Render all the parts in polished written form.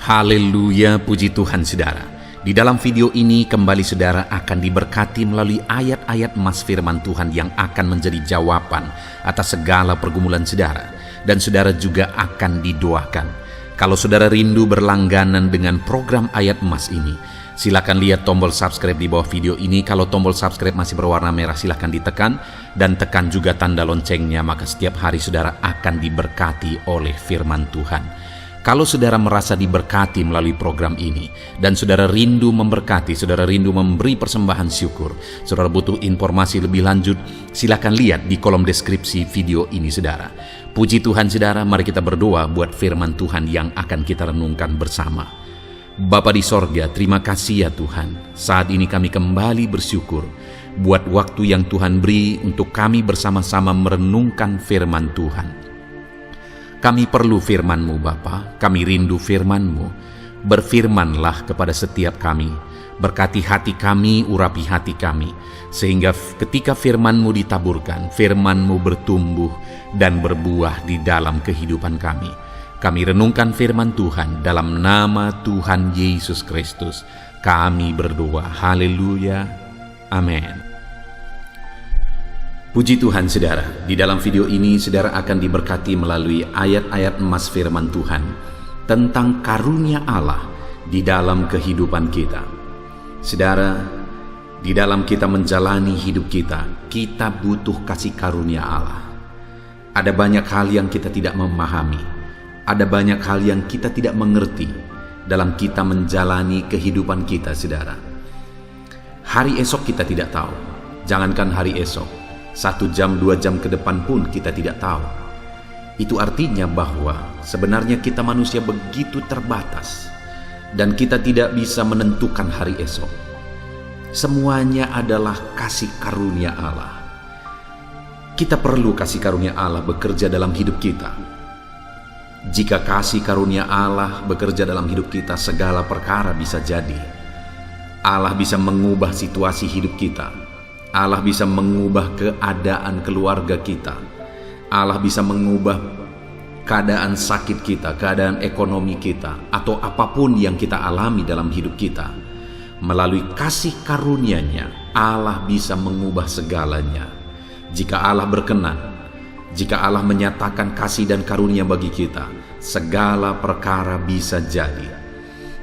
Haleluya, puji Tuhan saudara. Di dalam video ini kembali saudara akan diberkati melalui ayat-ayat emas firman Tuhan yang akan menjadi jawaban atas segala pergumulan saudara. Dan saudara juga akan didoakan. Kalau saudara rindu berlangganan dengan program ayat emas ini, silakan lihat tombol subscribe di bawah video ini. Kalau tombol subscribe masih berwarna merah, silakan ditekan. Dan tekan juga tanda loncengnya, maka setiap hari saudara akan diberkati oleh firman Tuhan. Kalau saudara merasa diberkati melalui program ini, dan saudara rindu memberkati, saudara rindu memberi persembahan syukur, saudara butuh informasi lebih lanjut, silakan lihat di kolom deskripsi video ini saudara. Puji Tuhan saudara, mari kita berdoa buat firman Tuhan yang akan kita renungkan bersama. Bapa di sorga, terima kasih ya Tuhan. Saat ini kami kembali bersyukur buat waktu yang Tuhan beri untuk kami bersama-sama merenungkan firman Tuhan. Kami perlu firman-Mu Bapa, kami rindu firman-Mu. Berfirmanlah kepada setiap kami, berkati hati kami, urapi hati kami, sehingga ketika firman-Mu ditaburkan, firman-Mu bertumbuh dan berbuah di dalam kehidupan kami. Kami renungkan firman Tuhan dalam nama Tuhan Yesus Kristus. Kami berdoa, haleluya, amin. Puji Tuhan saudara, di dalam video ini saudara akan diberkati melalui ayat-ayat emas firman Tuhan tentang karunia Allah di dalam kehidupan kita. Saudara, di dalam kita menjalani hidup kita, kita butuh kasih karunia Allah. Ada banyak hal yang kita tidak memahami, ada banyak hal yang kita tidak mengerti dalam kita menjalani kehidupan kita saudara. Hari esok kita tidak tahu, jangankan hari esok, 1 jam, 2 jam ke depan pun kita tidak tahu. Itu artinya bahwa sebenarnya kita manusia begitu terbatas dan kita tidak bisa menentukan hari esok. Semuanya adalah kasih karunia Allah. Kita perlu kasih karunia Allah bekerja dalam hidup kita. Jika kasih karunia Allah bekerja dalam hidup kita, segala perkara bisa jadi. Allah bisa mengubah situasi hidup kita. Allah bisa mengubah keadaan keluarga kita. Allah bisa mengubah keadaan sakit kita, keadaan ekonomi kita, atau apapun yang kita alami dalam hidup kita. Melalui kasih karunia-Nya, Allah bisa mengubah segalanya. Jika Allah berkenan, jika Allah menyatakan kasih dan karunia bagi kita, segala perkara bisa jadi.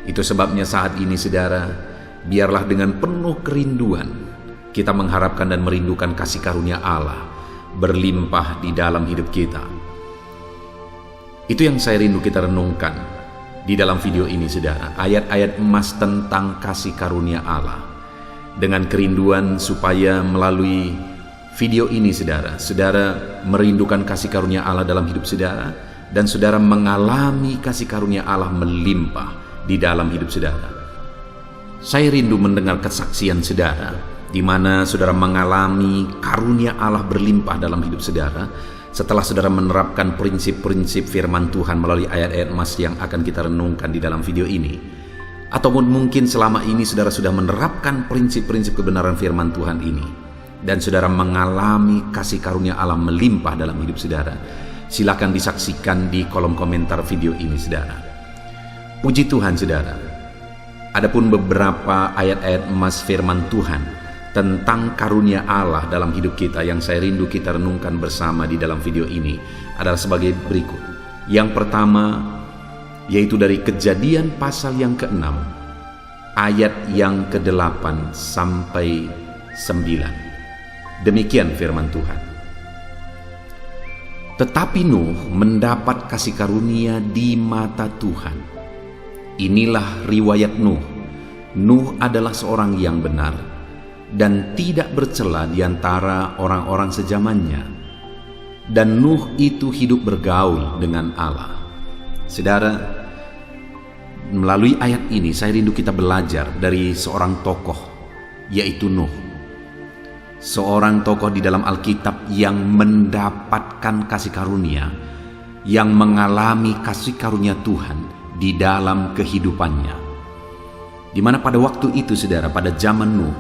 Itu sebabnya saat ini saudara, biarlah dengan penuh kerinduan kita mengharapkan dan merindukan kasih karunia Allah berlimpah di dalam hidup kita. Itu yang saya rindu kita renungkan di dalam video ini saudara. Ayat-ayat emas tentang kasih karunia Allah. Dengan kerinduan supaya melalui video ini saudara, saudara merindukan kasih karunia Allah dalam hidup saudara, dan saudara mengalami kasih karunia Allah melimpah di dalam hidup saudara. Saya rindu mendengar kesaksian saudara, di mana saudara mengalami karunia Allah berlimpah dalam hidup saudara setelah saudara menerapkan prinsip-prinsip firman Tuhan melalui ayat-ayat emas yang akan kita renungkan di dalam video ini. Ataupun mungkin selama ini saudara sudah menerapkan prinsip-prinsip kebenaran firman Tuhan ini dan saudara mengalami kasih karunia Allah melimpah dalam hidup saudara. Silakan disaksikan di kolom komentar video ini saudara. Puji Tuhan saudara. Adapun beberapa ayat-ayat emas firman Tuhan tentang karunia Allah dalam hidup kita yang saya rindu kita renungkan bersama di dalam video ini adalah sebagai berikut. Yang pertama, yaitu dari Kejadian pasal yang ke-6, ayat yang ke-8 sampai 9. Demikian firman Tuhan. Tetapi Nuh mendapat kasih karunia di mata Tuhan. Inilah riwayat Nuh. Nuh adalah seorang yang benar dan tidak bercela di antara orang-orang sezamannya. Dan Nuh itu hidup bergaul dengan Allah. Saudara, melalui ayat ini saya rindu kita belajar dari seorang tokoh, yaitu Nuh. Seorang tokoh di dalam Alkitab yang mendapatkan kasih karunia, yang mengalami kasih karunia Tuhan di dalam kehidupannya. Di mana pada waktu itu saudara, pada zaman Nuh,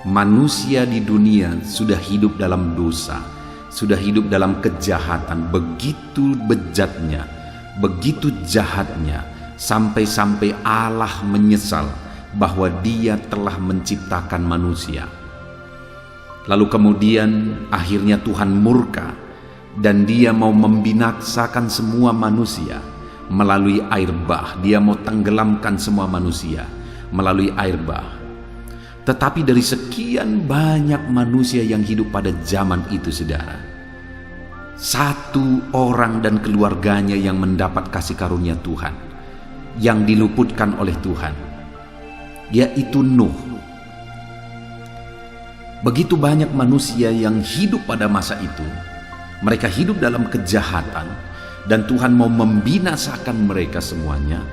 manusia di dunia sudah hidup dalam dosa, sudah hidup dalam kejahatan, begitu bejatnya, begitu jahatnya, sampai-sampai Allah menyesal bahwa Dia telah menciptakan manusia. Lalu kemudian akhirnya Tuhan murka dan Dia mau membinasakan semua manusia melalui air bah. Dia mau tenggelamkan semua manusia melalui air bah. Tetapi dari sekian banyak manusia yang hidup pada zaman itu, saudara, satu orang dan keluarganya yang mendapat kasih karunia Tuhan, yang diluputkan oleh Tuhan, yaitu Nuh. Begitu banyak manusia yang hidup pada masa itu, mereka hidup dalam kejahatan, dan Tuhan mau membinasakan mereka semuanya,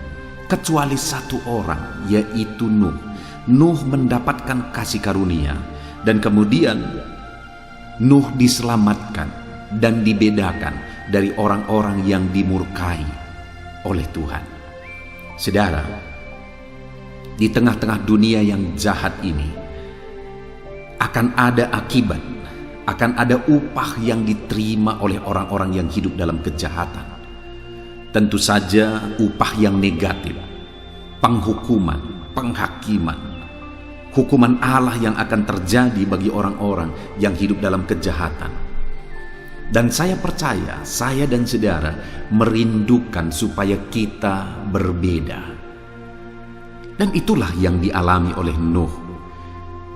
kecuali satu orang, yaitu Nuh. Nuh mendapatkan kasih karunia, dan kemudian Nuh diselamatkan dan dibedakan dari orang-orang yang dimurkai oleh Tuhan. Saudara, di tengah-tengah dunia yang jahat ini akan ada akibat, akan ada upah yang diterima oleh orang-orang yang hidup dalam kejahatan. Tentu saja upah yang negatif, penghukuman, penghakiman, hukuman Allah yang akan terjadi bagi orang-orang yang hidup dalam kejahatan. Dan saya percaya, saya dan saudara merindukan supaya kita berbeda. Dan itulah yang dialami oleh Nuh.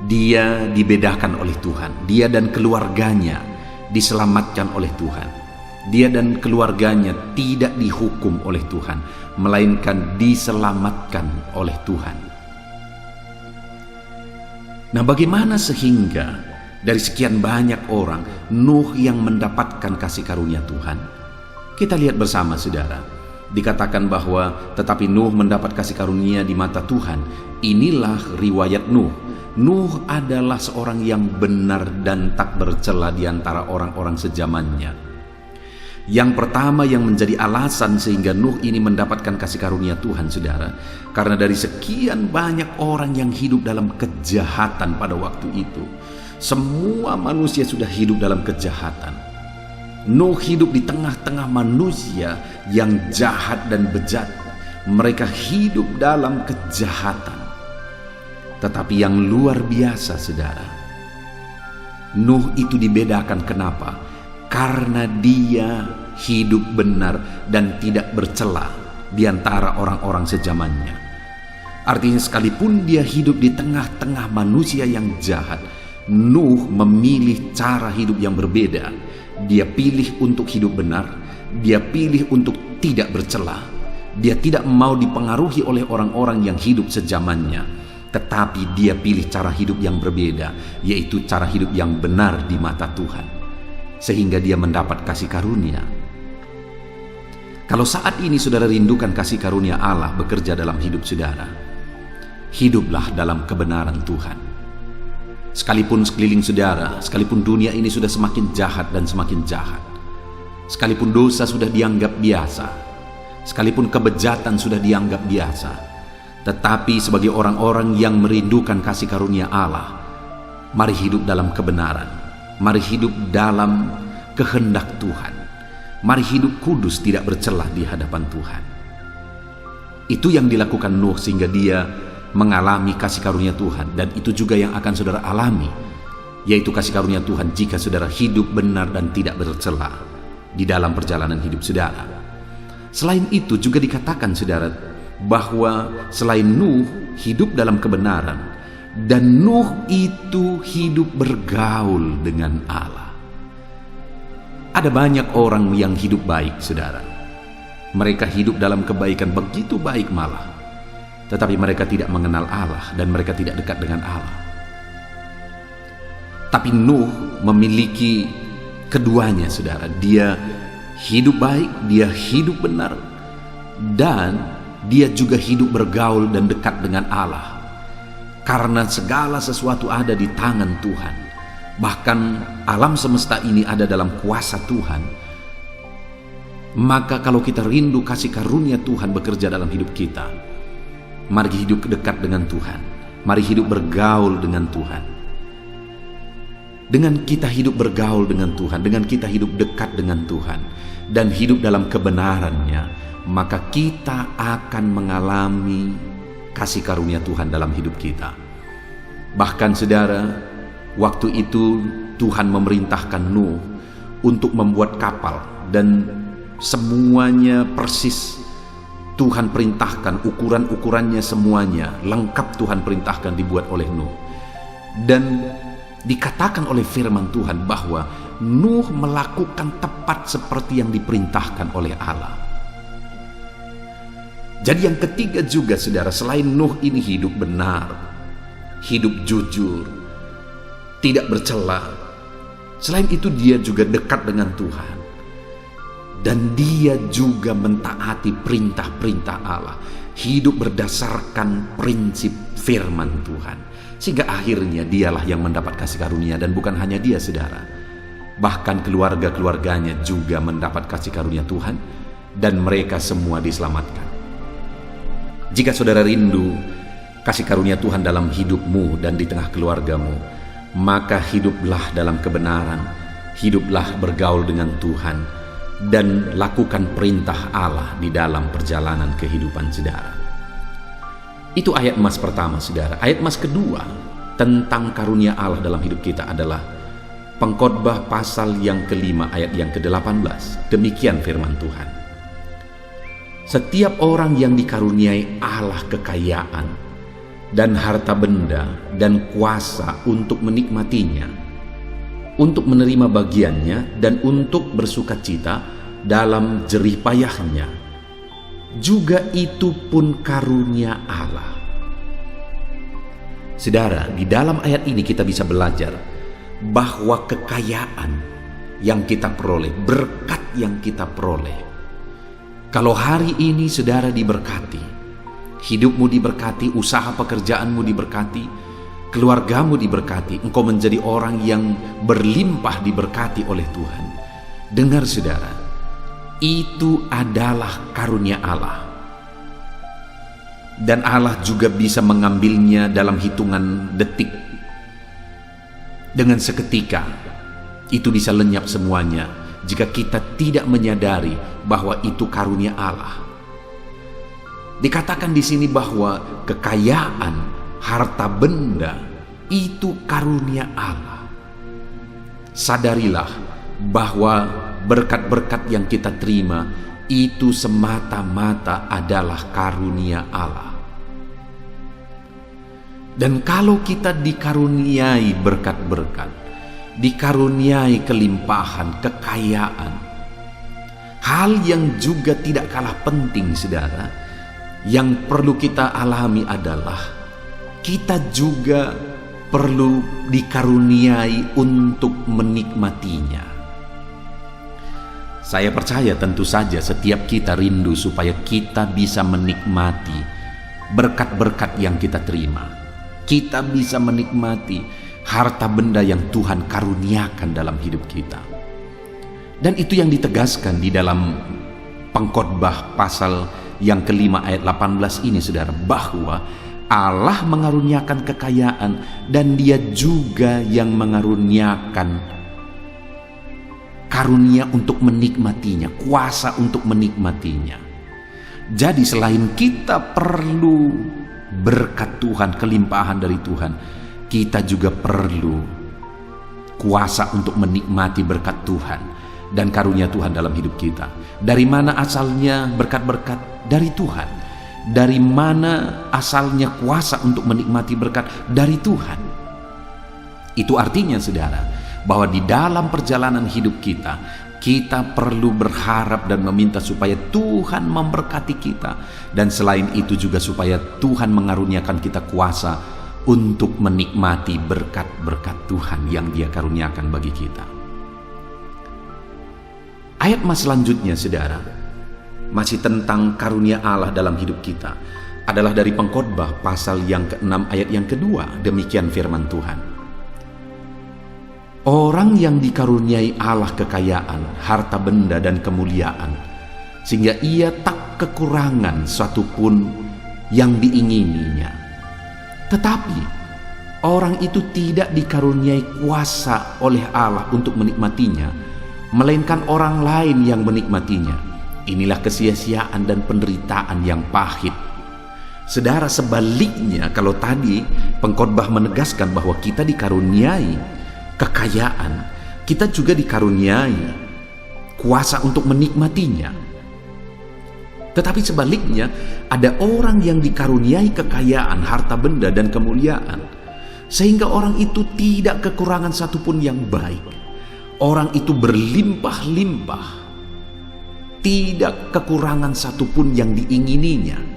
Dia dibedakan oleh Tuhan. Dia dan keluarganya diselamatkan oleh Tuhan. Dia dan keluarganya tidak dihukum oleh Tuhan, melainkan diselamatkan oleh Tuhan. Nah, bagaimana sehingga dari sekian banyak orang Nuh yang mendapatkan kasih karunia Tuhan? Kita lihat bersama, saudara. Dikatakan bahwa tetapi Nuh mendapat kasih karunia di mata Tuhan. Inilah riwayat Nuh. Nuh adalah seorang yang benar dan tak bercela di antara orang-orang sezamannya. Yang pertama yang menjadi alasan sehingga Nuh ini mendapatkan kasih karunia Tuhan, saudara, karena dari sekian banyak orang yang hidup dalam kejahatan pada waktu itu, semua manusia sudah hidup dalam kejahatan. Nuh hidup di tengah-tengah manusia yang jahat dan bejat. Mereka hidup dalam kejahatan. Tetapi yang luar biasa, saudara, Nuh itu dibedakan. Kenapa? Karena dia hidup benar dan tidak bercela di antara orang-orang sezamannya. Artinya sekalipun dia hidup di tengah-tengah manusia yang jahat, Nuh memilih cara hidup yang berbeda. Dia pilih untuk hidup benar, dia pilih untuk tidak bercela. Dia tidak mau dipengaruhi oleh orang-orang yang hidup sezamannya, tetapi dia pilih cara hidup yang berbeda, yaitu cara hidup yang benar di mata Tuhan. Sehingga dia mendapat kasih karunia. Kalau saat ini saudara rindukan kasih karunia Allah bekerja dalam hidup saudara, hiduplah dalam kebenaran Tuhan. Sekalipun sekeliling saudara, sekalipun dunia ini sudah semakin jahat dan semakin jahat, sekalipun dosa sudah dianggap biasa, sekalipun kebejatan sudah dianggap biasa, tetapi sebagai orang-orang yang merindukan kasih karunia Allah, mari hidup dalam kebenaran. Mari hidup dalam kehendak Tuhan. Mari hidup kudus, tidak bercelah di hadapan Tuhan. Itu yang dilakukan Nuh sehingga dia mengalami kasih karunia Tuhan. Dan itu juga yang akan saudara alami, yaitu kasih karunia Tuhan jika saudara hidup benar dan tidak bercelah di dalam perjalanan hidup saudara. Selain itu juga dikatakan, saudara, bahwa selain Nuh hidup dalam kebenaran, dan Nuh itu hidup bergaul dengan Allah. Ada banyak orang yang hidup baik, saudara. Mereka hidup dalam kebaikan, begitu baik malah. Tetapi mereka tidak mengenal Allah dan mereka tidak dekat dengan Allah. Tapi Nuh memiliki keduanya, saudara. Dia hidup baik, dia hidup benar, dan dia juga hidup bergaul dan dekat dengan Allah. Karena segala sesuatu ada di tangan Tuhan. Bahkan alam semesta ini ada dalam kuasa Tuhan. Maka kalau kita rindu kasih karunia Tuhan bekerja dalam hidup kita, mari hidup dekat dengan Tuhan. Mari hidup bergaul dengan Tuhan. Dengan kita hidup bergaul dengan Tuhan, dengan kita hidup dekat dengan Tuhan, dan hidup dalam kebenarannya, maka kita akan mengalami kasih karunia Tuhan dalam hidup kita. Bahkan saudara, waktu itu Tuhan memerintahkan Nuh untuk membuat kapal, dan semuanya persis Tuhan perintahkan, ukuran-ukurannya semuanya lengkap Tuhan perintahkan dibuat oleh Nuh. Dan dikatakan oleh firman Tuhan bahwa Nuh melakukan tepat seperti yang diperintahkan oleh Allah. Jadi yang ketiga juga saudara, selain Nuh ini hidup benar, hidup jujur, tidak bercela, selain itu dia juga dekat dengan Tuhan. Dan dia juga mentaati perintah-perintah Allah, hidup berdasarkan prinsip firman Tuhan. Sehingga akhirnya dialah yang mendapat kasih karunia, dan bukan hanya dia saudara, bahkan keluarga-keluarganya juga mendapat kasih karunia Tuhan, dan mereka semua diselamatkan. Jika saudara rindu kasih karunia Tuhan dalam hidupmu dan di tengah keluargamu, maka hiduplah dalam kebenaran, hiduplah bergaul dengan Tuhan, dan lakukan perintah Allah di dalam perjalanan kehidupan saudara. Itu ayat emas pertama saudara. Ayat emas kedua tentang karunia Allah dalam hidup kita adalah Pengkhotbah pasal yang kelima ayat yang ke-18. Demikian firman Tuhan. Setiap orang yang dikaruniai Allah kekayaan dan harta benda dan kuasa untuk menikmatinya, untuk menerima bagiannya, dan untuk bersukacita dalam jerih payahnya, juga itu pun karunia Allah. Saudara, di dalam ayat ini kita bisa belajar bahwa kekayaan yang kita peroleh, berkat yang kita peroleh, kalau hari ini saudara diberkati, hidupmu diberkati, usaha pekerjaanmu diberkati, keluargamu diberkati, engkau menjadi orang yang berlimpah diberkati oleh Tuhan. Dengar saudara, itu adalah karunia Allah. Dan Allah juga bisa mengambilnya dalam hitungan detik. Dengan seketika, itu bisa lenyap semuanya jika kita tidak menyadari bahwa itu karunia Allah. Dikatakan di sini bahwa kekayaan, harta benda itu karunia Allah. Sadarilah bahwa berkat-berkat yang kita terima itu semata-mata adalah karunia Allah. Dan kalau kita dikaruniai berkat-berkat, dikaruniai kelimpahan, kekayaan, hal yang juga tidak kalah penting saudara, yang perlu kita alami adalah kita juga perlu dikaruniai untuk menikmatinya. Saya percaya tentu saja setiap kita rindu supaya kita bisa menikmati berkat-berkat yang kita terima. Kita bisa menikmati harta benda yang Tuhan karuniakan dalam hidup kita. Dan itu yang ditegaskan di dalam Pengkhotbah pasal yang kelima ayat 18 ini saudara, bahwa Allah mengaruniakan kekayaan dan Dia juga yang mengaruniakan karunia untuk menikmatinya, kuasa untuk menikmatinya. Jadi selain kita perlu berkat Tuhan, kelimpahan dari Tuhan, kita juga perlu kuasa untuk menikmati berkat Tuhan dan karunia Tuhan dalam hidup kita. Dari mana asalnya berkat-berkat? Dari Tuhan. Dari mana asalnya kuasa untuk menikmati berkat? Dari Tuhan. Itu artinya saudara, bahwa di dalam perjalanan hidup kita, kita perlu berharap dan meminta supaya Tuhan memberkati kita, dan selain itu juga supaya Tuhan mengaruniakan kita kuasa untuk menikmati berkat-berkat Tuhan yang Dia karuniakan bagi kita. Ayat mas selanjutnya saudara, masih tentang karunia Allah dalam hidup kita, adalah dari Pengkhotbah pasal yang ke-6 ayat yang kedua. Demikian firman Tuhan. Orang yang dikaruniai Allah kekayaan, harta benda dan kemuliaan, sehingga ia tak kekurangan satupun yang diingininya. Tetapi orang itu tidak dikaruniai kuasa oleh Allah untuk menikmatinya, melainkan orang lain yang menikmatinya. Inilah kesia-siaan dan penderitaan yang pahit. Saudara, sebaliknya, kalau tadi pengkhotbah menegaskan bahwa kita dikaruniai kekayaan, kita juga dikaruniai kuasa untuk menikmatinya. Tetapi sebaliknya, ada orang yang dikaruniai kekayaan, harta benda, dan kemuliaan, sehingga orang itu tidak kekurangan satupun yang baik. Orang itu berlimpah-limpah, tidak kekurangan satupun yang diingininya.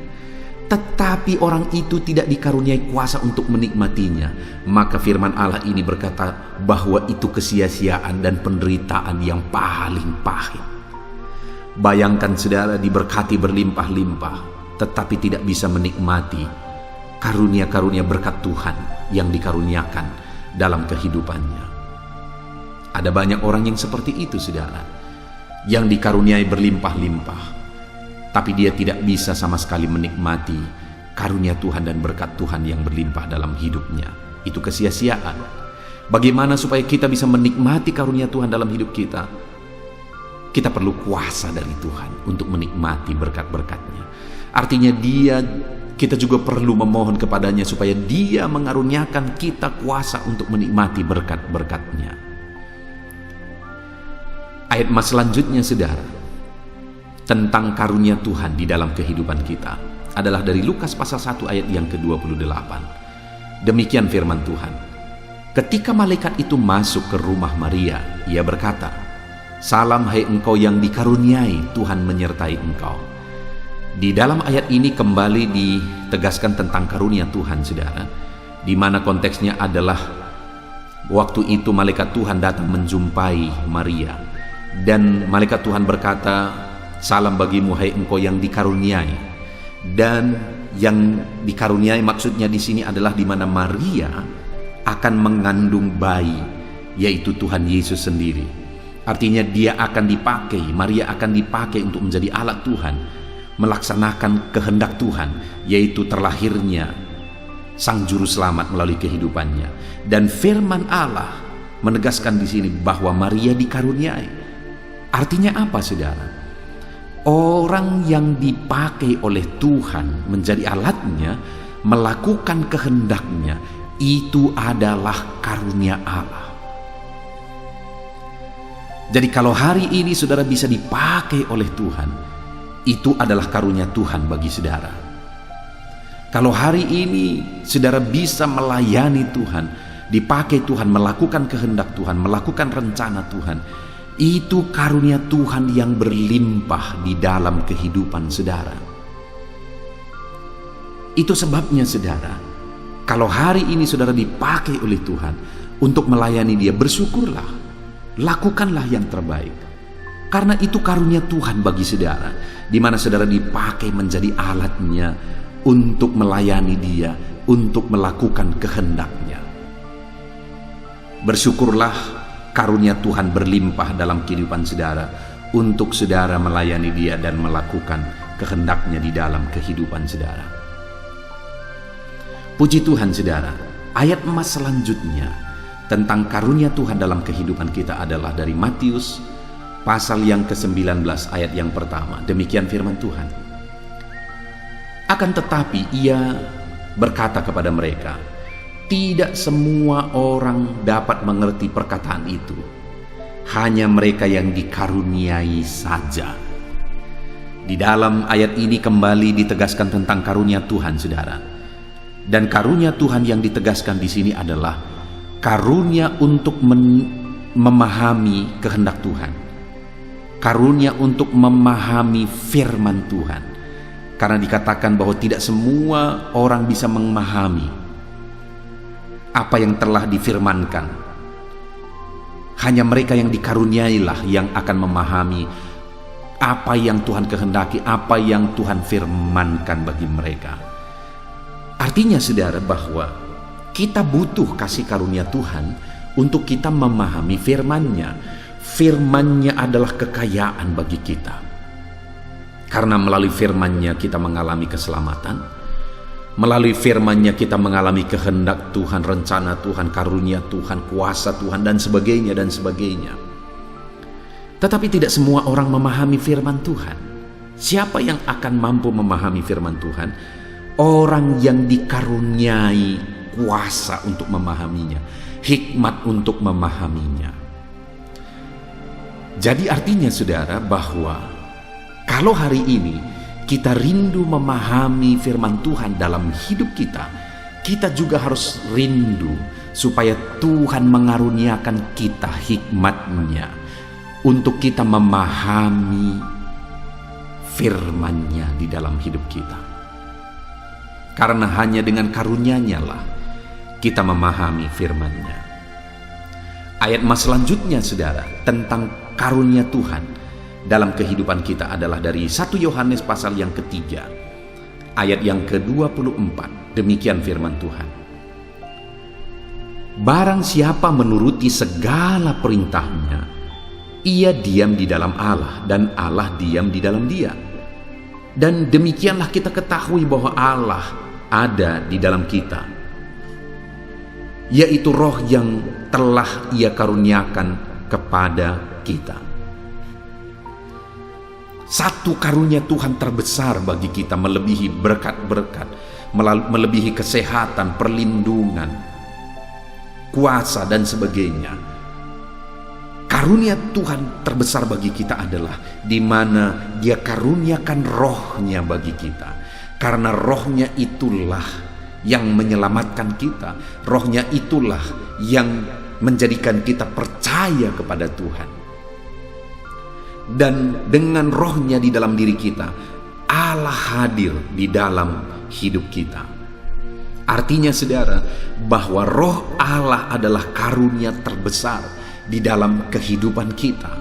Tetapi orang itu tidak dikaruniai kuasa untuk menikmatinya. Maka firman Allah ini berkata bahwa itu kesia-siaan dan penderitaan yang paling pahit. Bayangkan saudara diberkati berlimpah-limpah, tetapi tidak bisa menikmati karunia-karunia berkat Tuhan yang dikaruniakan dalam kehidupannya. Ada banyak orang yang seperti itu, saudara, yang dikaruniai berlimpah-limpah, tapi dia tidak bisa sama sekali menikmati karunia Tuhan dan berkat Tuhan yang berlimpah dalam hidupnya. Itu kesia-siaan. Bagaimana supaya kita bisa menikmati karunia Tuhan dalam hidup kita? Kita perlu kuasa dari Tuhan untuk menikmati berkat-berkat-Nya. Artinya kita juga perlu memohon kepadanya supaya Dia mengaruniakan kita kuasa untuk menikmati berkat-berkat-Nya. Ayat mas selanjutnya, saudara, tentang karunia Tuhan di dalam kehidupan kita adalah dari Lukas pasal 1 ayat yang ke-28. Demikian firman Tuhan. Ketika malaikat itu masuk ke rumah Maria, ia berkata, "Salam hai engkau yang dikaruniai, Tuhan menyertai engkau." Di dalam ayat ini kembali ditegaskan tentang karunia Tuhan, saudara, di mana konteksnya adalah waktu itu malaikat Tuhan datang menjumpai Maria, dan malaikat Tuhan berkata, "Salam bagimu hai engkau yang dikaruniai." Dan yang dikaruniai maksudnya di sini adalah di mana Maria akan mengandung bayi, yaitu Tuhan Yesus sendiri. Artinya Maria akan dipakai untuk menjadi alat Tuhan, melaksanakan kehendak Tuhan, yaitu terlahirnya Sang Juru Selamat melalui kehidupannya. Dan firman Allah menegaskan di sini bahwa Maria dikaruniai. Artinya apa, saudara? Orang yang dipakai oleh Tuhan menjadi alatnya, melakukan kehendaknya, itu adalah karunia Allah. Jadi kalau hari ini saudara bisa dipakai oleh Tuhan, itu adalah karunia Tuhan bagi saudara. Kalau hari ini saudara bisa melayani Tuhan, dipakai Tuhan, melakukan kehendak Tuhan, melakukan rencana Tuhan, itu karunia Tuhan yang berlimpah di dalam kehidupan saudara. Itu sebabnya, saudara, kalau hari ini saudara dipakai oleh Tuhan untuk melayani Dia, bersyukurlah. Lakukanlah yang terbaik, karena itu karunia Tuhan bagi saudara, di mana saudara dipakai menjadi alatnya untuk melayani Dia, untuk melakukan kehendak-Nya. Bersyukurlah karunia Tuhan berlimpah dalam kehidupan saudara, untuk saudara melayani Dia dan melakukan kehendak-Nya di dalam kehidupan saudara. Puji Tuhan, saudara. Ayat emas selanjutnya tentang karunia Tuhan dalam kehidupan kita adalah dari Matius pasal yang ke-19 ayat yang pertama. Demikian firman Tuhan. Akan tetapi ia berkata kepada mereka, "Tidak semua orang dapat mengerti perkataan itu, hanya mereka yang dikaruniai saja." Di dalam ayat ini kembali ditegaskan tentang karunia Tuhan, saudara. Dan karunia Tuhan yang ditegaskan di sini adalah karunia untuk memahami kehendak Tuhan, karunia untuk memahami firman Tuhan. Karena dikatakan bahwa tidak semua orang bisa memahami apa yang telah difirmankan. Hanya mereka yang dikaruniailah yang akan memahami apa yang Tuhan kehendaki, apa yang Tuhan firmankan bagi mereka. Artinya, saudara, bahwa kita butuh kasih karunia Tuhan untuk kita memahami firman-Nya. Firman-Nya adalah kekayaan bagi kita. Karena melalui firman-Nya kita mengalami keselamatan. Melalui firman-Nya kita mengalami kehendak Tuhan, rencana Tuhan, karunia Tuhan, kuasa Tuhan, dan sebagainya dan sebagainya. Tetapi tidak semua orang memahami firman Tuhan. Siapa yang akan mampu memahami firman Tuhan? Orang yang dikaruniai kuasa untuk memahaminya, hikmat untuk memahaminya. Jadi artinya saudara bahwa kalau hari ini kita rindu memahami firman Tuhan dalam hidup kita, kita juga harus rindu supaya Tuhan mengaruniakan kita hikmat-Nya untuk kita memahami firman-Nya di dalam hidup kita. Karena hanya dengan karunia-Nya lah kita memahami firman-Nya. Ayat mas selanjutnya saudara tentang karunia Tuhan dalam kehidupan kita adalah dari 1 Yohanes pasal yang ketiga ayat yang ke-24. Demikian firman Tuhan. Barang siapa menuruti segala perintah-Nya, ia diam di dalam Allah dan Allah diam di dalam dia. Dan demikianlah kita ketahui bahwa Allah ada di dalam kita, yaitu roh yang telah Ia karuniakan kepada kita. Satu karunia Tuhan terbesar bagi kita melebihi berkat-berkat, melebihi kesehatan, perlindungan, kuasa dan sebagainya. Karunia Tuhan terbesar bagi kita adalah di mana Dia karuniakan roh-Nya bagi kita. Karena roh-Nya itulah yang menyelamatkan kita. Roh-Nya itulah yang menjadikan kita percaya kepada Tuhan. Dan dengan roh-Nya di dalam diri kita, Allah hadir di dalam hidup kita. Artinya saudara, bahwa roh Allah adalah karunia terbesar di dalam kehidupan kita.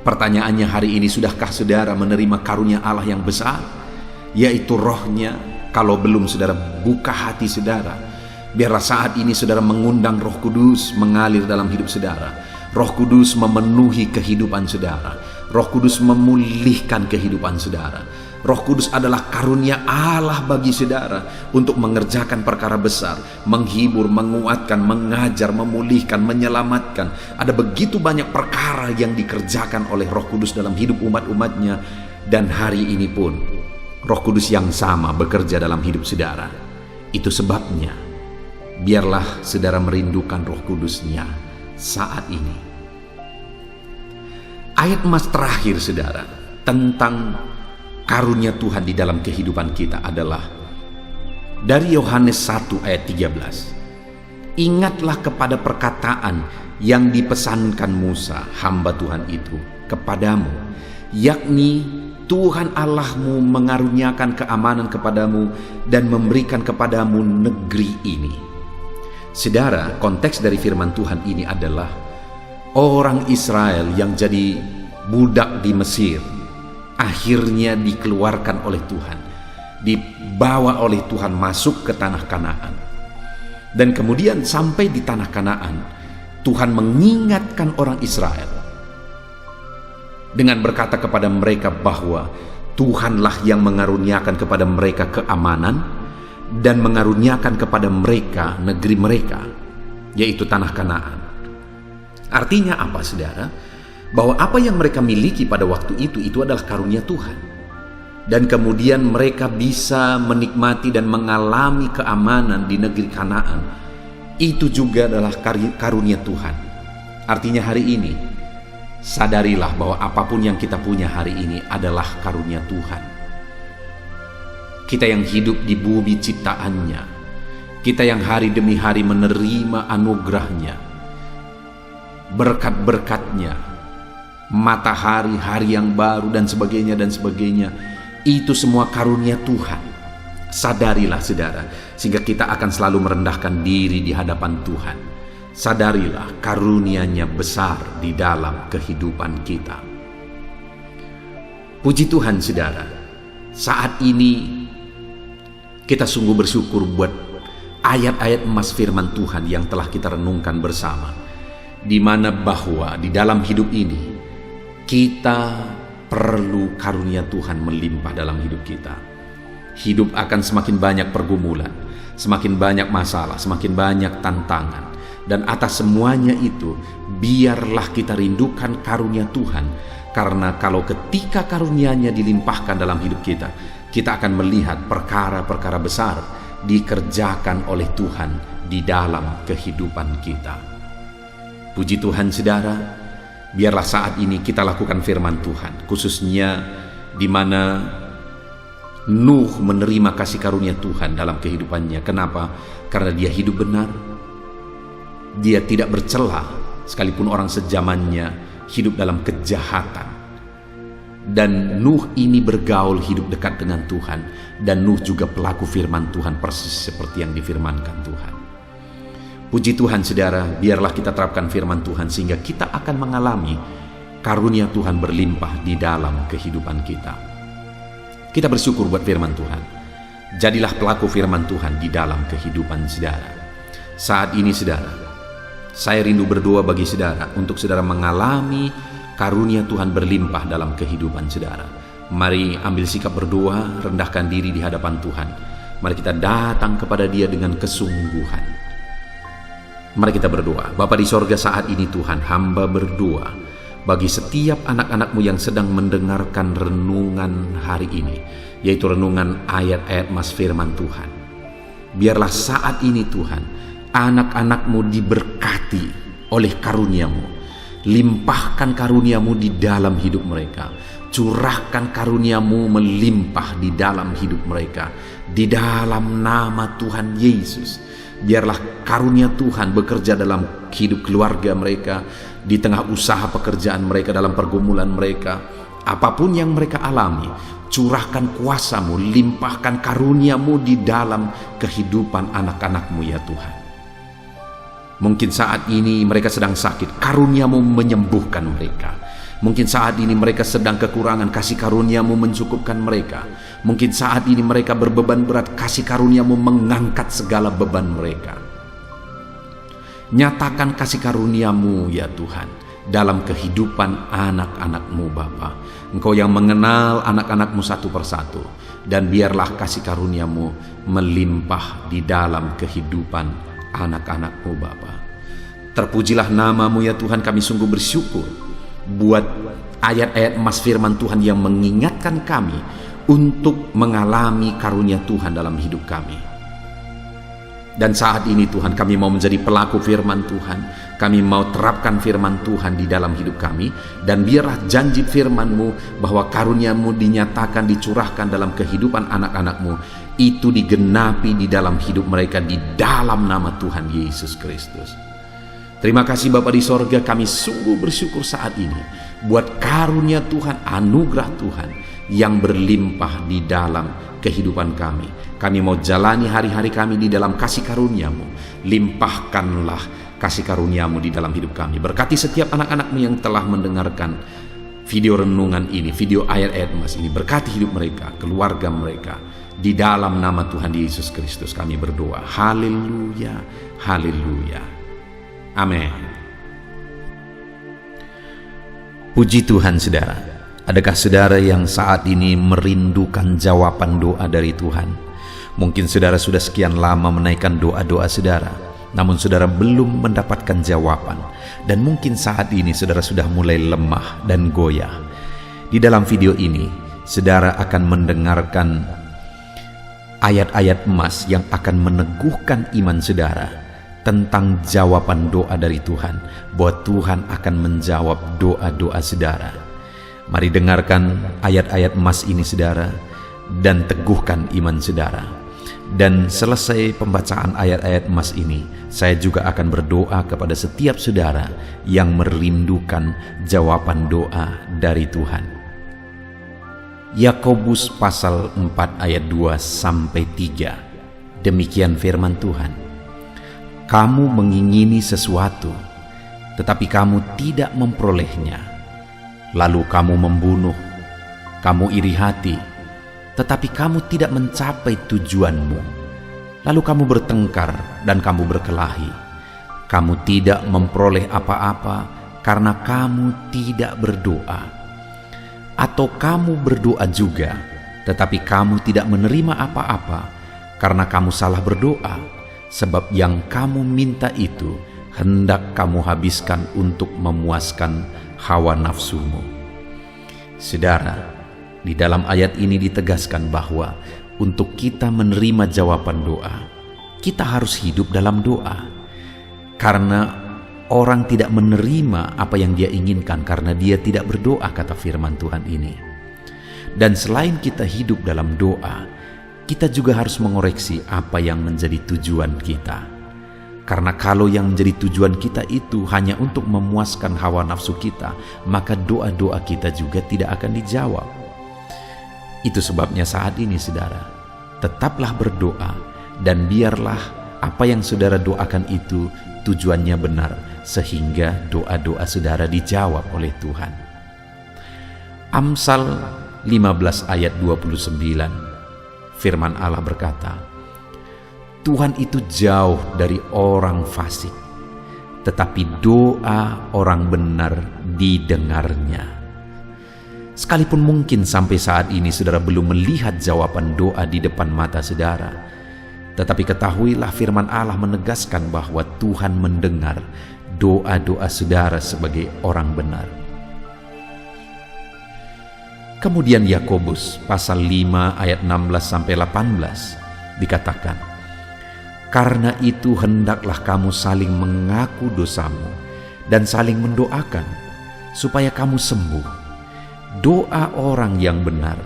Pertanyaannya hari ini, sudahkah saudara menerima karunia Allah yang besar, yaitu roh-Nya? Kalau belum, saudara buka hati saudara. Biarlah saat ini saudara mengundang Roh Kudus mengalir dalam hidup saudara. Roh Kudus memenuhi kehidupan saudara. Roh Kudus memulihkan kehidupan saudara. Roh Kudus adalah karunia Allah bagi saudara untuk mengerjakan perkara besar, menghibur, menguatkan, mengajar, memulihkan, menyelamatkan. Ada begitu banyak perkara yang dikerjakan oleh Roh Kudus dalam hidup umat-umatnya. Dan hari ini pun Roh Kudus yang sama bekerja dalam hidup saudara. Itu sebabnya biarlah saudara merindukan Roh Kudus-Nya saat ini. Ayat emas terakhir saudara tentang karunia Tuhan di dalam kehidupan kita adalah dari Yohanes 1 ayat 13. Ingatlah kepada perkataan yang dipesankan Musa, hamba Tuhan itu, kepadamu, yakni Tuhan Allahmu mengaruniakan keamanan kepadamu dan memberikan kepadamu negeri ini. Saudara, konteks dari firman Tuhan ini adalah orang Israel yang jadi budak di Mesir akhirnya dikeluarkan oleh Tuhan, dibawa oleh Tuhan masuk ke tanah Kanaan. Dan kemudian sampai di tanah Kanaan, Tuhan mengingatkan orang Israel dengan berkata kepada mereka bahwa Tuhanlah yang mengaruniakan kepada mereka keamanan dan mengaruniakan kepada mereka negeri mereka, yaitu tanah Kanaan. Artinya apa saudara? Bahwa apa yang mereka miliki pada waktu itu adalah karunia Tuhan. Dan kemudian mereka bisa menikmati dan mengalami keamanan di negeri Kanaan. Itu juga adalah karunia Tuhan. Artinya hari ini, sadarilah bahwa apapun yang kita punya hari ini adalah karunia Tuhan. Kita yang hidup di bumi ciptaannya, kita yang hari demi hari menerima anugerahnya, berkat-berkatnya, matahari, hari yang baru dan sebagainya, itu semua karunia Tuhan. Sadarilah saudara, sehingga kita akan selalu merendahkan diri di hadapan Tuhan. Sadarilah karunia-Nya besar di dalam kehidupan kita. Puji Tuhan saudara, saat ini kita sungguh bersyukur buat ayat-ayat emas firman Tuhan yang telah kita renungkan bersama, di mana bahwa di dalam hidup ini kita perlu karunia Tuhan melimpah dalam hidup kita. Hidup akan semakin banyak pergumulan, semakin banyak masalah, semakin banyak tantangan. Dan atas semuanya itu, biarlah kita rindukan karunia Tuhan. Karena kalau ketika karunia-Nya dilimpahkan dalam hidup kita, kita akan melihat perkara-perkara besar dikerjakan oleh Tuhan di dalam kehidupan kita. Puji Tuhan saudara, biarlah saat ini kita lakukan firman Tuhan, khususnya di mana Nuh menerima kasih karunia Tuhan dalam kehidupannya. Kenapa? Karena dia hidup benar, dia tidak bercela, sekalipun orang sezamannya hidup dalam kejahatan. Dan Nuh ini bergaul hidup dekat dengan Tuhan, dan Nuh juga pelaku firman Tuhan persis seperti yang difirmankan Tuhan. Puji Tuhan saudara, biarlah kita terapkan firman Tuhan sehingga kita akan mengalami karunia Tuhan berlimpah di dalam kehidupan kita. Kita bersyukur buat firman Tuhan. Jadilah pelaku firman Tuhan di dalam kehidupan saudara. Saat ini saudara, saya rindu berdoa bagi saudara untuk saudara mengalami karunia Tuhan berlimpah dalam kehidupan saudara. Mari ambil sikap berdoa, rendahkan diri di hadapan Tuhan. Mari kita datang kepada Dia dengan kesungguhan. Mari kita berdoa. Bapa di sorga, saat ini Tuhan, hamba berdoa bagi setiap anak-anak-Mu yang sedang mendengarkan renungan hari ini, yaitu renungan ayat-ayat mas firman Tuhan. Biarlah saat ini Tuhan, anak-anak-Mu diberkati oleh karunia-Mu. Limpahkan karunia-Mu di dalam hidup mereka. Curahkan karunia-Mu melimpah di dalam hidup mereka. Di dalam nama Tuhan Yesus, biarlah karunia Tuhan bekerja dalam hidup keluarga mereka, di tengah usaha pekerjaan mereka, dalam pergumulan mereka, apapun yang mereka alami. Curahkan kuasa-Mu, limpahkan karunia-Mu di dalam kehidupan anak-anak-Mu ya Tuhan. Mungkin saat ini mereka sedang sakit, karunia-Mu menyembuhkan mereka. Mungkin saat ini mereka sedang kekurangan, kasih karunia-Mu mencukupkan mereka. Mungkin saat ini mereka berbeban berat, kasih karunia-Mu mengangkat segala beban mereka. Nyatakan kasih karunia-Mu ya Tuhan dalam kehidupan anak-anak-Mu Bapa. Engkau yang mengenal anak-anak-Mu satu persatu, dan biarlah kasih karunia-Mu melimpah di dalam kehidupan anak-anak-Mu Bapa. Terpujilah nama-Mu ya Tuhan. Kami sungguh bersyukur buat ayat-ayat emas firman Tuhan yang mengingatkan kami untuk mengalami karunia Tuhan dalam hidup kami. Dan saat ini Tuhan, kami mau menjadi pelaku firman Tuhan. Kami mau terapkan firman Tuhan di dalam hidup kami. Dan biarlah janji firman-Mu bahwa karunia-Mu dinyatakan, dicurahkan dalam kehidupan anak-anak-Mu, itu digenapi di dalam hidup mereka di dalam nama Tuhan Yesus Kristus. Terima kasih Bapa di sorga, kami sungguh bersyukur saat ini buat karunia Tuhan, anugerah Tuhan yang berlimpah di dalam kehidupan kami. Kami mau jalani hari-hari kami di dalam kasih karunia-Mu. Limpahkanlah kasih karunia-Mu di dalam hidup kami. Berkati setiap anak-anak-Mu yang telah mendengarkan video renungan ini, video ayat-ayat emas ini. Berkati hidup mereka, keluarga mereka. Di dalam nama Tuhan Yesus Kristus kami berdoa. Haleluya, haleluya. Amin. Puji Tuhan saudara. Adakah saudara yang saat ini merindukan jawaban doa dari Tuhan? Mungkin saudara sudah sekian lama menaikkan doa-doa saudara, namun saudara belum mendapatkan jawaban. Dan mungkin saat ini saudara sudah mulai lemah dan goyah. Di dalam video ini, saudara akan mendengarkan ayat-ayat emas yang akan meneguhkan iman saudara tentang jawaban doa dari Tuhan, bahwa Tuhan akan menjawab doa-doa saudara. Mari dengarkan ayat-ayat emas ini saudara, dan teguhkan iman saudara. Dan selesai pembacaan ayat-ayat emas ini, saya juga akan berdoa kepada setiap saudara yang merindukan jawaban doa dari Tuhan. Yakobus pasal 4 ayat 2-3. Demikian firman Tuhan. Kamu mengingini sesuatu, tetapi kamu tidak memperolehnya. Lalu kamu membunuh, kamu iri hati, tetapi kamu tidak mencapai tujuanmu. Lalu kamu bertengkar dan kamu berkelahi. Kamu tidak memperoleh apa-apa karena kamu tidak berdoa. Atau kamu berdoa juga, tetapi kamu tidak menerima apa-apa karena kamu salah berdoa, sebab yang kamu minta itu hendak kamu habiskan untuk memuaskan hawa nafsumu. Saudara, di dalam ayat ini ditegaskan bahwa untuk kita menerima jawaban doa, kita harus hidup dalam doa. Karena orang tidak menerima apa yang dia inginkan karena dia tidak berdoa, kata firman Tuhan ini. Dan selain kita hidup dalam doa, kita juga harus mengoreksi apa yang menjadi tujuan kita. Karena kalau yang menjadi tujuan kita itu hanya untuk memuaskan hawa nafsu kita, maka doa-doa kita juga tidak akan dijawab. Itu sebabnya saat ini saudara, tetaplah berdoa dan biarlah apa yang saudara doakan itu tujuannya benar, sehingga doa-doa saudara dijawab oleh Tuhan. Amsal 15 ayat 29, firman Allah berkata, Tuhan itu jauh dari orang fasik, tetapi doa orang benar didengarnya. Sekalipun mungkin sampai saat ini saudara belum melihat jawaban doa di depan mata saudara, tetapi ketahuilah firman Allah menegaskan bahwa Tuhan mendengar doa-doa saudara sebagai orang benar. Kemudian Yakobus pasal 5 ayat 16-18 dikatakan, karena itu hendaklah kamu saling mengaku dosamu dan saling mendoakan supaya kamu sembuh. Doa orang yang benar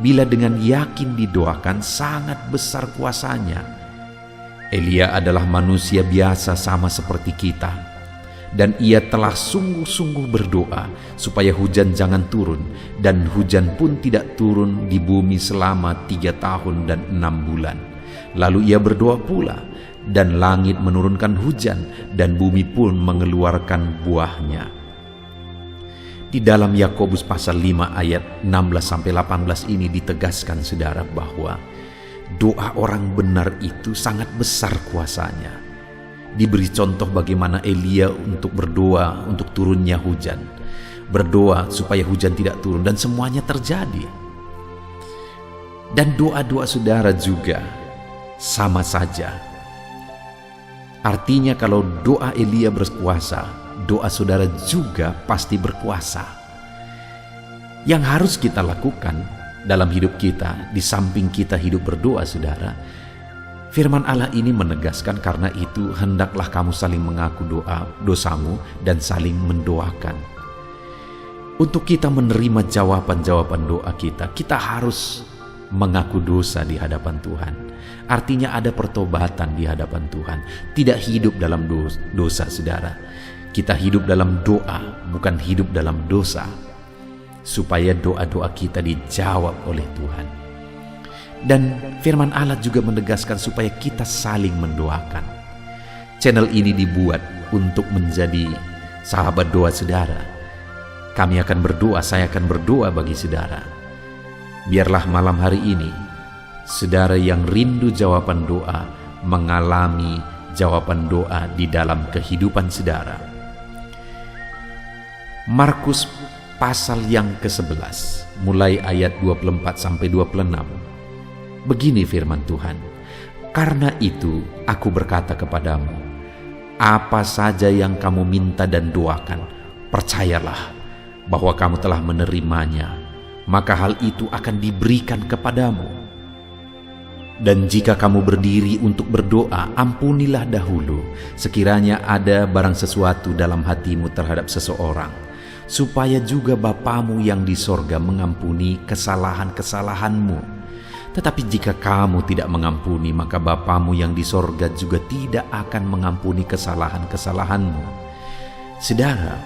bila dengan yakin didoakan sangat besar kuasanya. Elia adalah manusia biasa sama seperti kita, dan ia telah sungguh-sungguh berdoa supaya hujan jangan turun, dan hujan pun tidak turun di bumi selama 3 tahun dan 6 bulan. Lalu ia berdoa pula, dan langit menurunkan hujan, dan bumi pun mengeluarkan buahnya. Di dalam Yakobus pasal 5 ayat 16-18 ini ditegaskan saudara bahwa doa orang benar itu sangat besar kuasanya. Diberi contoh bagaimana Elia untuk berdoa untuk turunnya hujan, berdoa supaya hujan tidak turun, dan semuanya terjadi. Dan doa-doa saudara juga sama saja. Artinya kalau doa Elia berkuasa, doa saudara juga pasti berkuasa. Yang harus kita lakukan dalam hidup kita, di samping kita hidup berdoa saudara, firman Allah ini menegaskan, karena itu hendaklah kamu saling mengaku dosamu dan saling mendoakan. Untuk kita menerima jawaban-jawaban doa kita, kita harus mengaku dosa di hadapan Tuhan. Artinya ada pertobatan di hadapan Tuhan. Tidak hidup dalam dosa saudara. Kita hidup dalam doa, bukan hidup dalam dosa, supaya doa-doa kita dijawab oleh Tuhan. Dan firman Allah juga menegaskan supaya kita saling mendoakan. Channel ini dibuat untuk menjadi sahabat doa saudara. Kami akan berdoa, saya akan berdoa bagi saudara. Biarlah malam hari ini saudara yang rindu jawaban doa mengalami jawaban doa di dalam kehidupan saudara. Markus pasal yang ke-11 mulai ayat 24-26. Begini firman Tuhan, karena itu aku berkata kepadamu, apa saja yang kamu minta dan doakan, percayalah bahwa kamu telah menerimanya, maka hal itu akan diberikan kepadamu. Dan jika kamu berdiri untuk berdoa, ampunilah dahulu sekiranya ada barang sesuatu dalam hatimu terhadap seseorang, supaya juga Bapamu yang di sorga mengampuni kesalahan-kesalahanmu. Tetapi jika kamu tidak mengampuni, maka Bapamu yang di sorga juga tidak akan mengampuni kesalahan-kesalahanmu. Saudara,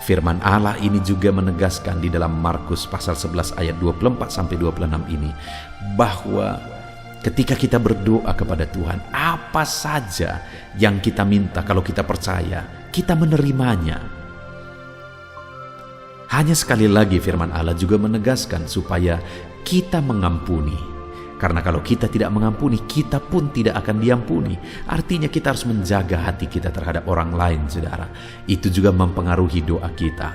firman Allah ini juga menegaskan di dalam Markus pasal 11 ayat 24-26 ini, bahwa ketika kita berdoa kepada Tuhan, apa saja yang kita minta, kalau kita percaya, kita menerimanya. Hanya sekali lagi firman Allah juga menegaskan supaya kita mengampuni. Karena kalau kita tidak mengampuni, kita pun tidak akan diampuni. Artinya kita harus menjaga hati kita terhadap orang lain, saudara. Itu juga mempengaruhi doa kita.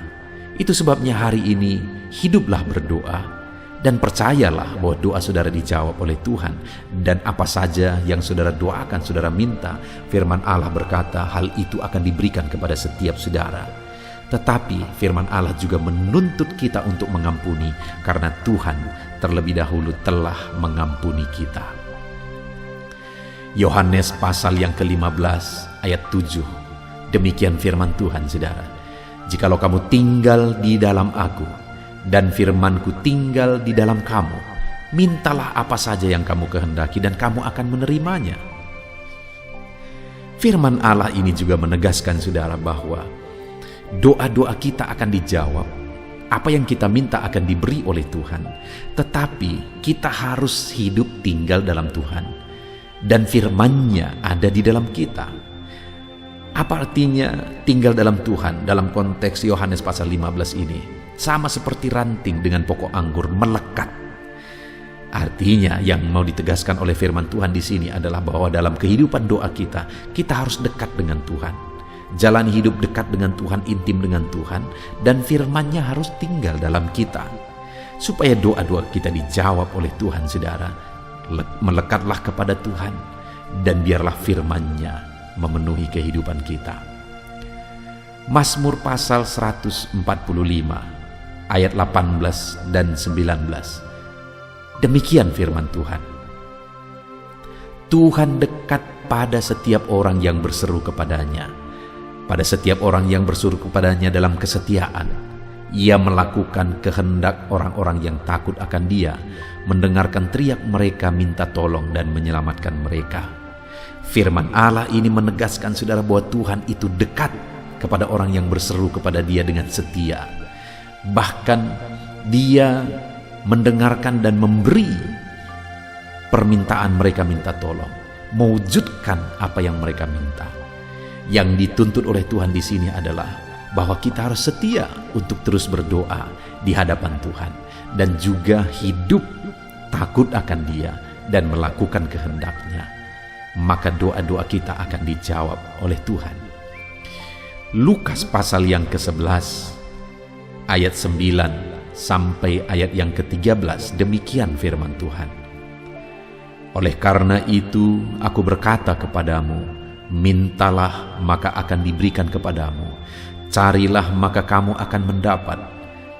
Itu sebabnya hari ini hiduplah berdoa dan percayalah bahwa doa saudara dijawab oleh Tuhan. Dan apa saja yang saudara doakan, saudara minta, firman Allah berkata hal itu akan diberikan kepada setiap saudara. Tetapi firman Allah juga menuntut kita untuk mengampuni, karena Tuhan terlebih dahulu telah mengampuni kita. Yohanes pasal yang ke-15 ayat 7. Demikian firman Tuhan, saudara. Jikalau kamu tinggal di dalam Aku, dan firman-Ku tinggal di dalam kamu, mintalah apa saja yang kamu kehendaki dan kamu akan menerimanya. Firman Allah ini juga menegaskan, saudara, bahwa doa-doa kita akan dijawab. Apa yang kita minta akan diberi oleh Tuhan. Tetapi kita harus hidup tinggal dalam Tuhan, dan firman-Nya ada di dalam kita. Apa artinya tinggal dalam Tuhan dalam konteks Yohanes pasal 15 ini? Sama seperti ranting dengan pokok anggur melekat. Artinya yang mau ditegaskan oleh firman Tuhan di sini adalah bahwa dalam kehidupan doa kita harus dekat dengan Tuhan. Jalani hidup dekat dengan Tuhan, intim dengan Tuhan, dan firman-Nya harus tinggal dalam kita. Supaya doa-doa kita dijawab oleh Tuhan, saudara, melekatlah kepada Tuhan, dan biarlah firman-Nya memenuhi kehidupan kita. Mazmur pasal 145 ayat 18 dan 19. Demikian firman Tuhan. Tuhan dekat pada setiap orang yang berseru kepadanya. Pada setiap orang yang berseru kepadanya dalam kesetiaan. Ia melakukan kehendak orang-orang yang takut akan Dia, mendengarkan teriak mereka minta tolong dan menyelamatkan mereka. Firman Allah ini menegaskan, saudara, bahwa Tuhan itu dekat kepada orang yang berseru kepada Dia dengan setia. Bahkan Dia mendengarkan dan memberi permintaan mereka minta tolong, mewujudkan apa yang mereka minta. Yang dituntut oleh Tuhan di sini adalah bahwa kita harus setia untuk terus berdoa di hadapan Tuhan, dan juga hidup takut akan Dia dan melakukan kehendak-Nya. Maka doa-doa kita akan dijawab oleh Tuhan. Lukas pasal yang ke-11 ayat 9 sampai ayat yang ke-13, demikian firman Tuhan. Oleh karena itu aku berkata kepadamu, mintalah maka akan diberikan kepadamu, carilah maka kamu akan mendapat,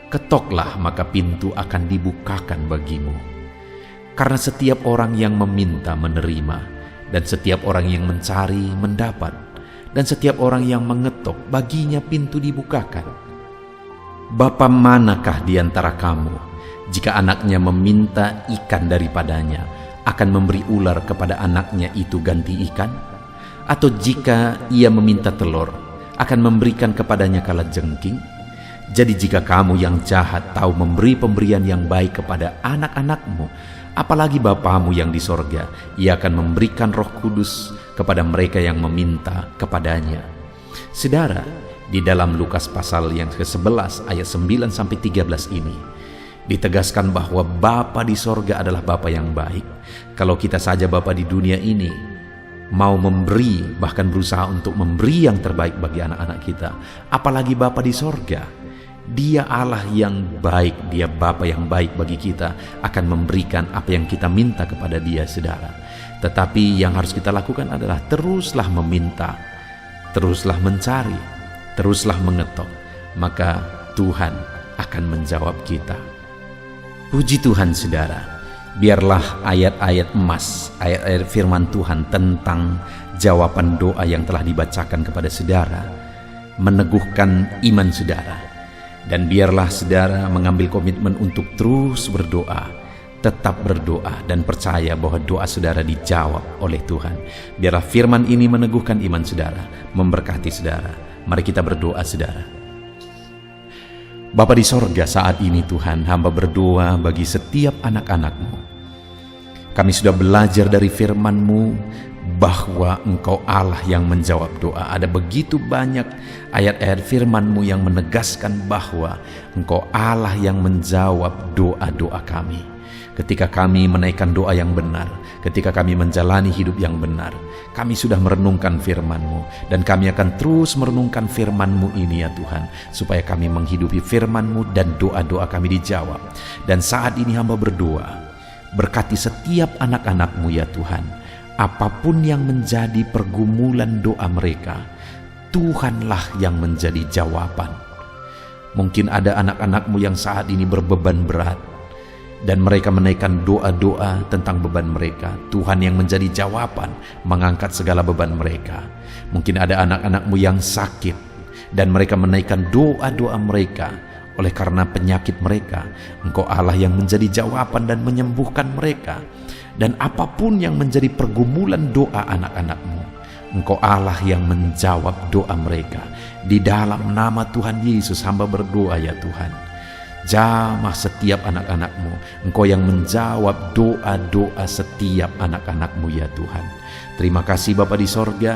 ketoklah maka pintu akan dibukakan bagimu. Karena setiap orang yang meminta menerima, dan setiap orang yang mencari mendapat, dan setiap orang yang mengetok baginya pintu dibukakan. Bapa manakah di antara kamu, jika anaknya meminta ikan daripadanya, akan memberi ular kepada anaknya itu ganti ikan? Atau jika ia meminta telur, akan memberikan kepadanya kalajengking? Jadi jika kamu yang jahat tahu memberi pemberian yang baik kepada anak-anakmu, apalagi Bapamu yang di sorga, Ia akan memberikan Roh Kudus kepada mereka yang meminta kepadanya. Saudara, di dalam Lukas pasal yang ke-11 ayat 9 sampai 13 ini ditegaskan bahwa Bapa di sorga adalah Bapa yang baik. Kalau kita saja Bapa di dunia ini mau memberi, bahkan berusaha untuk memberi yang terbaik bagi anak-anak kita, apalagi Bapa di sorga. Dia Allah yang baik, Dia Bapa yang baik bagi kita, akan memberikan apa yang kita minta kepada Dia, saudara. Tetapi yang harus kita lakukan adalah teruslah meminta, teruslah mencari, teruslah mengetok, maka Tuhan akan menjawab kita. Puji Tuhan, saudara. Biarlah ayat-ayat emas, ayat-ayat firman Tuhan tentang jawaban doa yang telah dibacakan kepada saudara meneguhkan iman saudara. Dan biarlah saudara mengambil komitmen untuk terus berdoa, tetap berdoa, dan percaya bahwa doa saudara dijawab oleh Tuhan. Biarlah firman ini meneguhkan iman saudara, memberkati saudara. Mari kita berdoa, saudara. Bapa di sorga, saat ini Tuhan, hamba berdoa bagi setiap anak-anak-Mu. Kami sudah belajar dari firman-Mu bahwa Engkau Allah yang menjawab doa. Ada begitu banyak ayat-ayat firman-Mu yang menegaskan bahwa Engkau Allah yang menjawab doa-doa kami. Ketika kami menaikkan doa yang benar, ketika kami menjalani hidup yang benar, kami sudah merenungkan firman-Mu, dan kami akan terus merenungkan firman-Mu ini ya Tuhan, supaya kami menghidupi firman-Mu dan doa-doa kami dijawab. Dan saat ini hamba berdoa, berkati setiap anak-anak-Mu ya Tuhan, apapun yang menjadi pergumulan doa mereka, Tuhanlah yang menjadi jawaban. Mungkin ada anak-anakmu yang saat ini berbeban berat, dan mereka menaikkan doa-doa tentang beban mereka. Tuhan yang menjadi jawaban mengangkat segala beban mereka. Mungkin ada anak-anakmu yang sakit, dan mereka menaikkan doa-doa mereka. Oleh karena penyakit mereka, Engkau Allah yang menjadi jawaban dan menyembuhkan mereka. Dan apapun yang menjadi pergumulan doa anak-anakmu, Engkau Allah yang menjawab doa mereka. Di dalam nama Tuhan Yesus hamba berdoa ya Tuhan, jamah setiap anak-anakmu. Engkau yang menjawab doa-doa setiap anak-anakmu ya Tuhan. Terima kasih Bapa di sorga.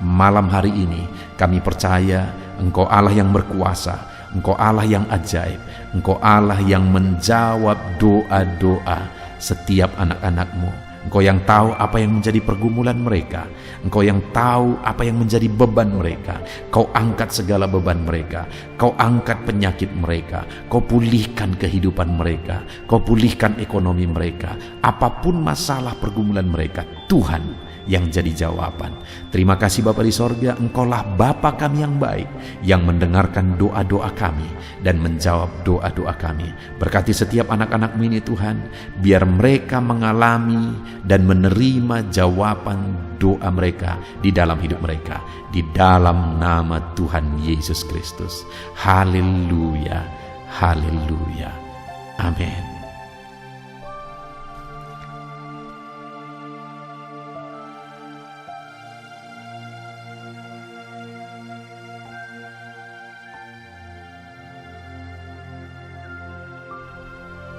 Malam hari ini kami percaya Engkau Allah yang berkuasa, Engkau Allah yang ajaib, Engkau Allah yang menjawab doa-doa setiap anak-anakmu. Engkau yang tahu apa yang menjadi pergumulan mereka. Engkau yang tahu apa yang menjadi beban mereka. Kau angkat segala beban mereka. Kau angkat penyakit mereka. Kau pulihkan kehidupan mereka. Kau pulihkan ekonomi mereka. Apapun masalah pergumulan mereka, Tuhan yang jadi jawaban. Terima kasih Bapa di sorga, Engkaulah Bapa kami yang baik, yang mendengarkan doa-doa kami dan menjawab doa-doa kami. Berkati setiap anak-anak-Mu ini Tuhan, biar mereka mengalami dan menerima jawaban doa mereka di dalam hidup mereka, di dalam nama Tuhan Yesus Kristus. Haleluya, haleluya, amin.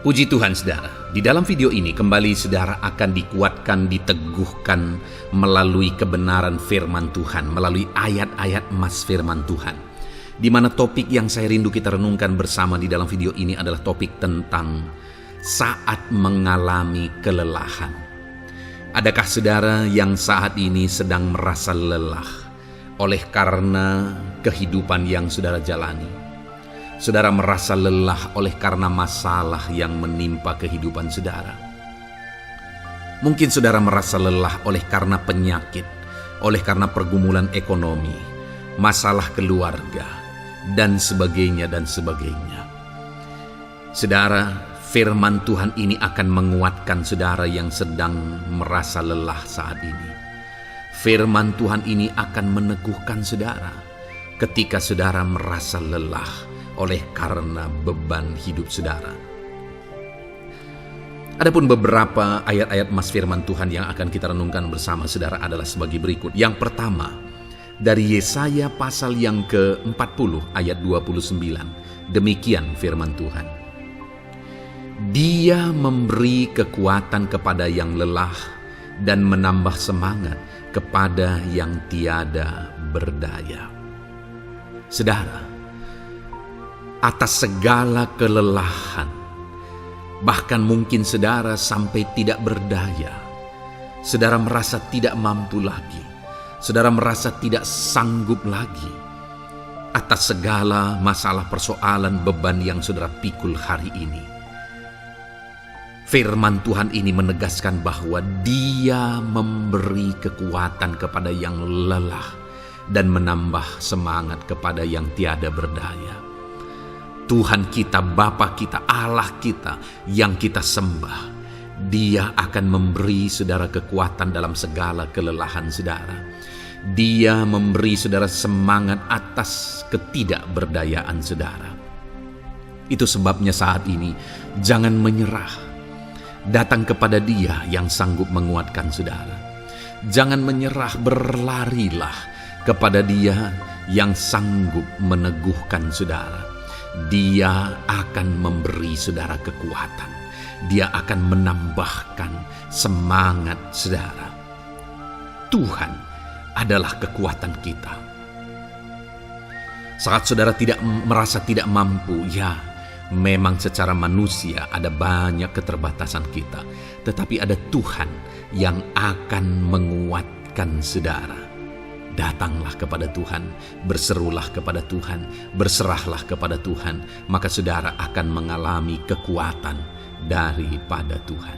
Puji Tuhan saudara, di dalam video ini kembali saudara akan dikuatkan, diteguhkan melalui kebenaran firman Tuhan, melalui ayat-ayat emas firman Tuhan. Di mana topik yang saya rindu kita renungkan bersama di dalam video ini adalah topik tentang saat mengalami kelelahan. Adakah saudara yang saat ini sedang merasa lelah oleh karena kehidupan yang saudara jalani? Saudara merasa lelah oleh karena masalah yang menimpa kehidupan saudara. Mungkin saudara merasa lelah oleh karena penyakit, oleh karena pergumulan ekonomi, masalah keluarga, dan sebagainya dan sebagainya. Saudara, firman Tuhan ini akan menguatkan saudara yang sedang merasa lelah saat ini. Firman Tuhan ini akan meneguhkan saudara ketika saudara merasa lelah oleh karena beban hidup saudara. Adapun beberapa ayat-ayat emas firman Tuhan yang akan kita renungkan bersama saudara adalah sebagai berikut. Yang pertama, dari Yesaya pasal yang ke-40 ayat 29. Demikian firman Tuhan. Dia memberi kekuatan kepada yang lelah dan menambah semangat kepada yang tiada berdaya. Saudara, atas segala kelelahan, bahkan mungkin saudara sampai tidak berdaya, saudara merasa tidak mampu lagi, saudara merasa tidak sanggup lagi, atas segala masalah persoalan beban yang saudara pikul hari ini. Firman Tuhan ini menegaskan bahwa Dia memberi kekuatan kepada yang lelah dan menambah semangat kepada yang tiada berdaya. Tuhan kita, Bapa kita, Allah kita yang kita sembah, Dia akan memberi saudara kekuatan dalam segala kelelahan saudara. Dia memberi saudara semangat atas ketidakberdayaan saudara. Itu sebabnya saat ini jangan menyerah. Datang kepada Dia yang sanggup menguatkan saudara. Jangan menyerah, berlarilah kepada Dia yang sanggup meneguhkan saudara. Dia akan memberi saudara kekuatan. Dia akan menambahkan semangat saudara. Tuhan adalah kekuatan kita. Saat saudara merasa tidak mampu, ya memang secara manusia ada banyak keterbatasan kita. Tetapi ada Tuhan yang akan menguatkan saudara. Datanglah kepada Tuhan, berserulah kepada Tuhan, berserahlah kepada Tuhan, maka saudara akan mengalami kekuatan daripada Tuhan.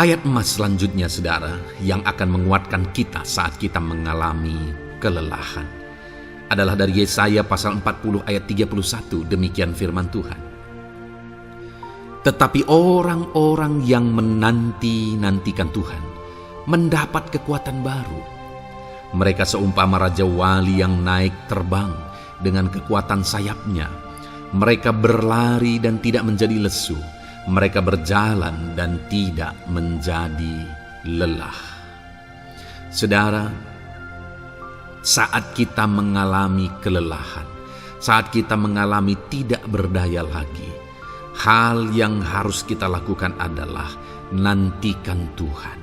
Ayat emas selanjutnya saudara yang akan menguatkan kita saat kita mengalami kelelahan adalah dari Yesaya pasal 40 ayat 31. Demikian firman Tuhan. Tetapi orang-orang yang menanti-nantikan Tuhan mendapat kekuatan baru. Mereka seumpama Raja Wali yang naik terbang dengan kekuatan sayapnya. Mereka berlari dan tidak menjadi lesu. Mereka berjalan dan tidak menjadi lelah. Saudara, saat kita mengalami kelelahan, saat kita mengalami tidak berdaya lagi, hal yang harus kita lakukan adalah nantikan Tuhan.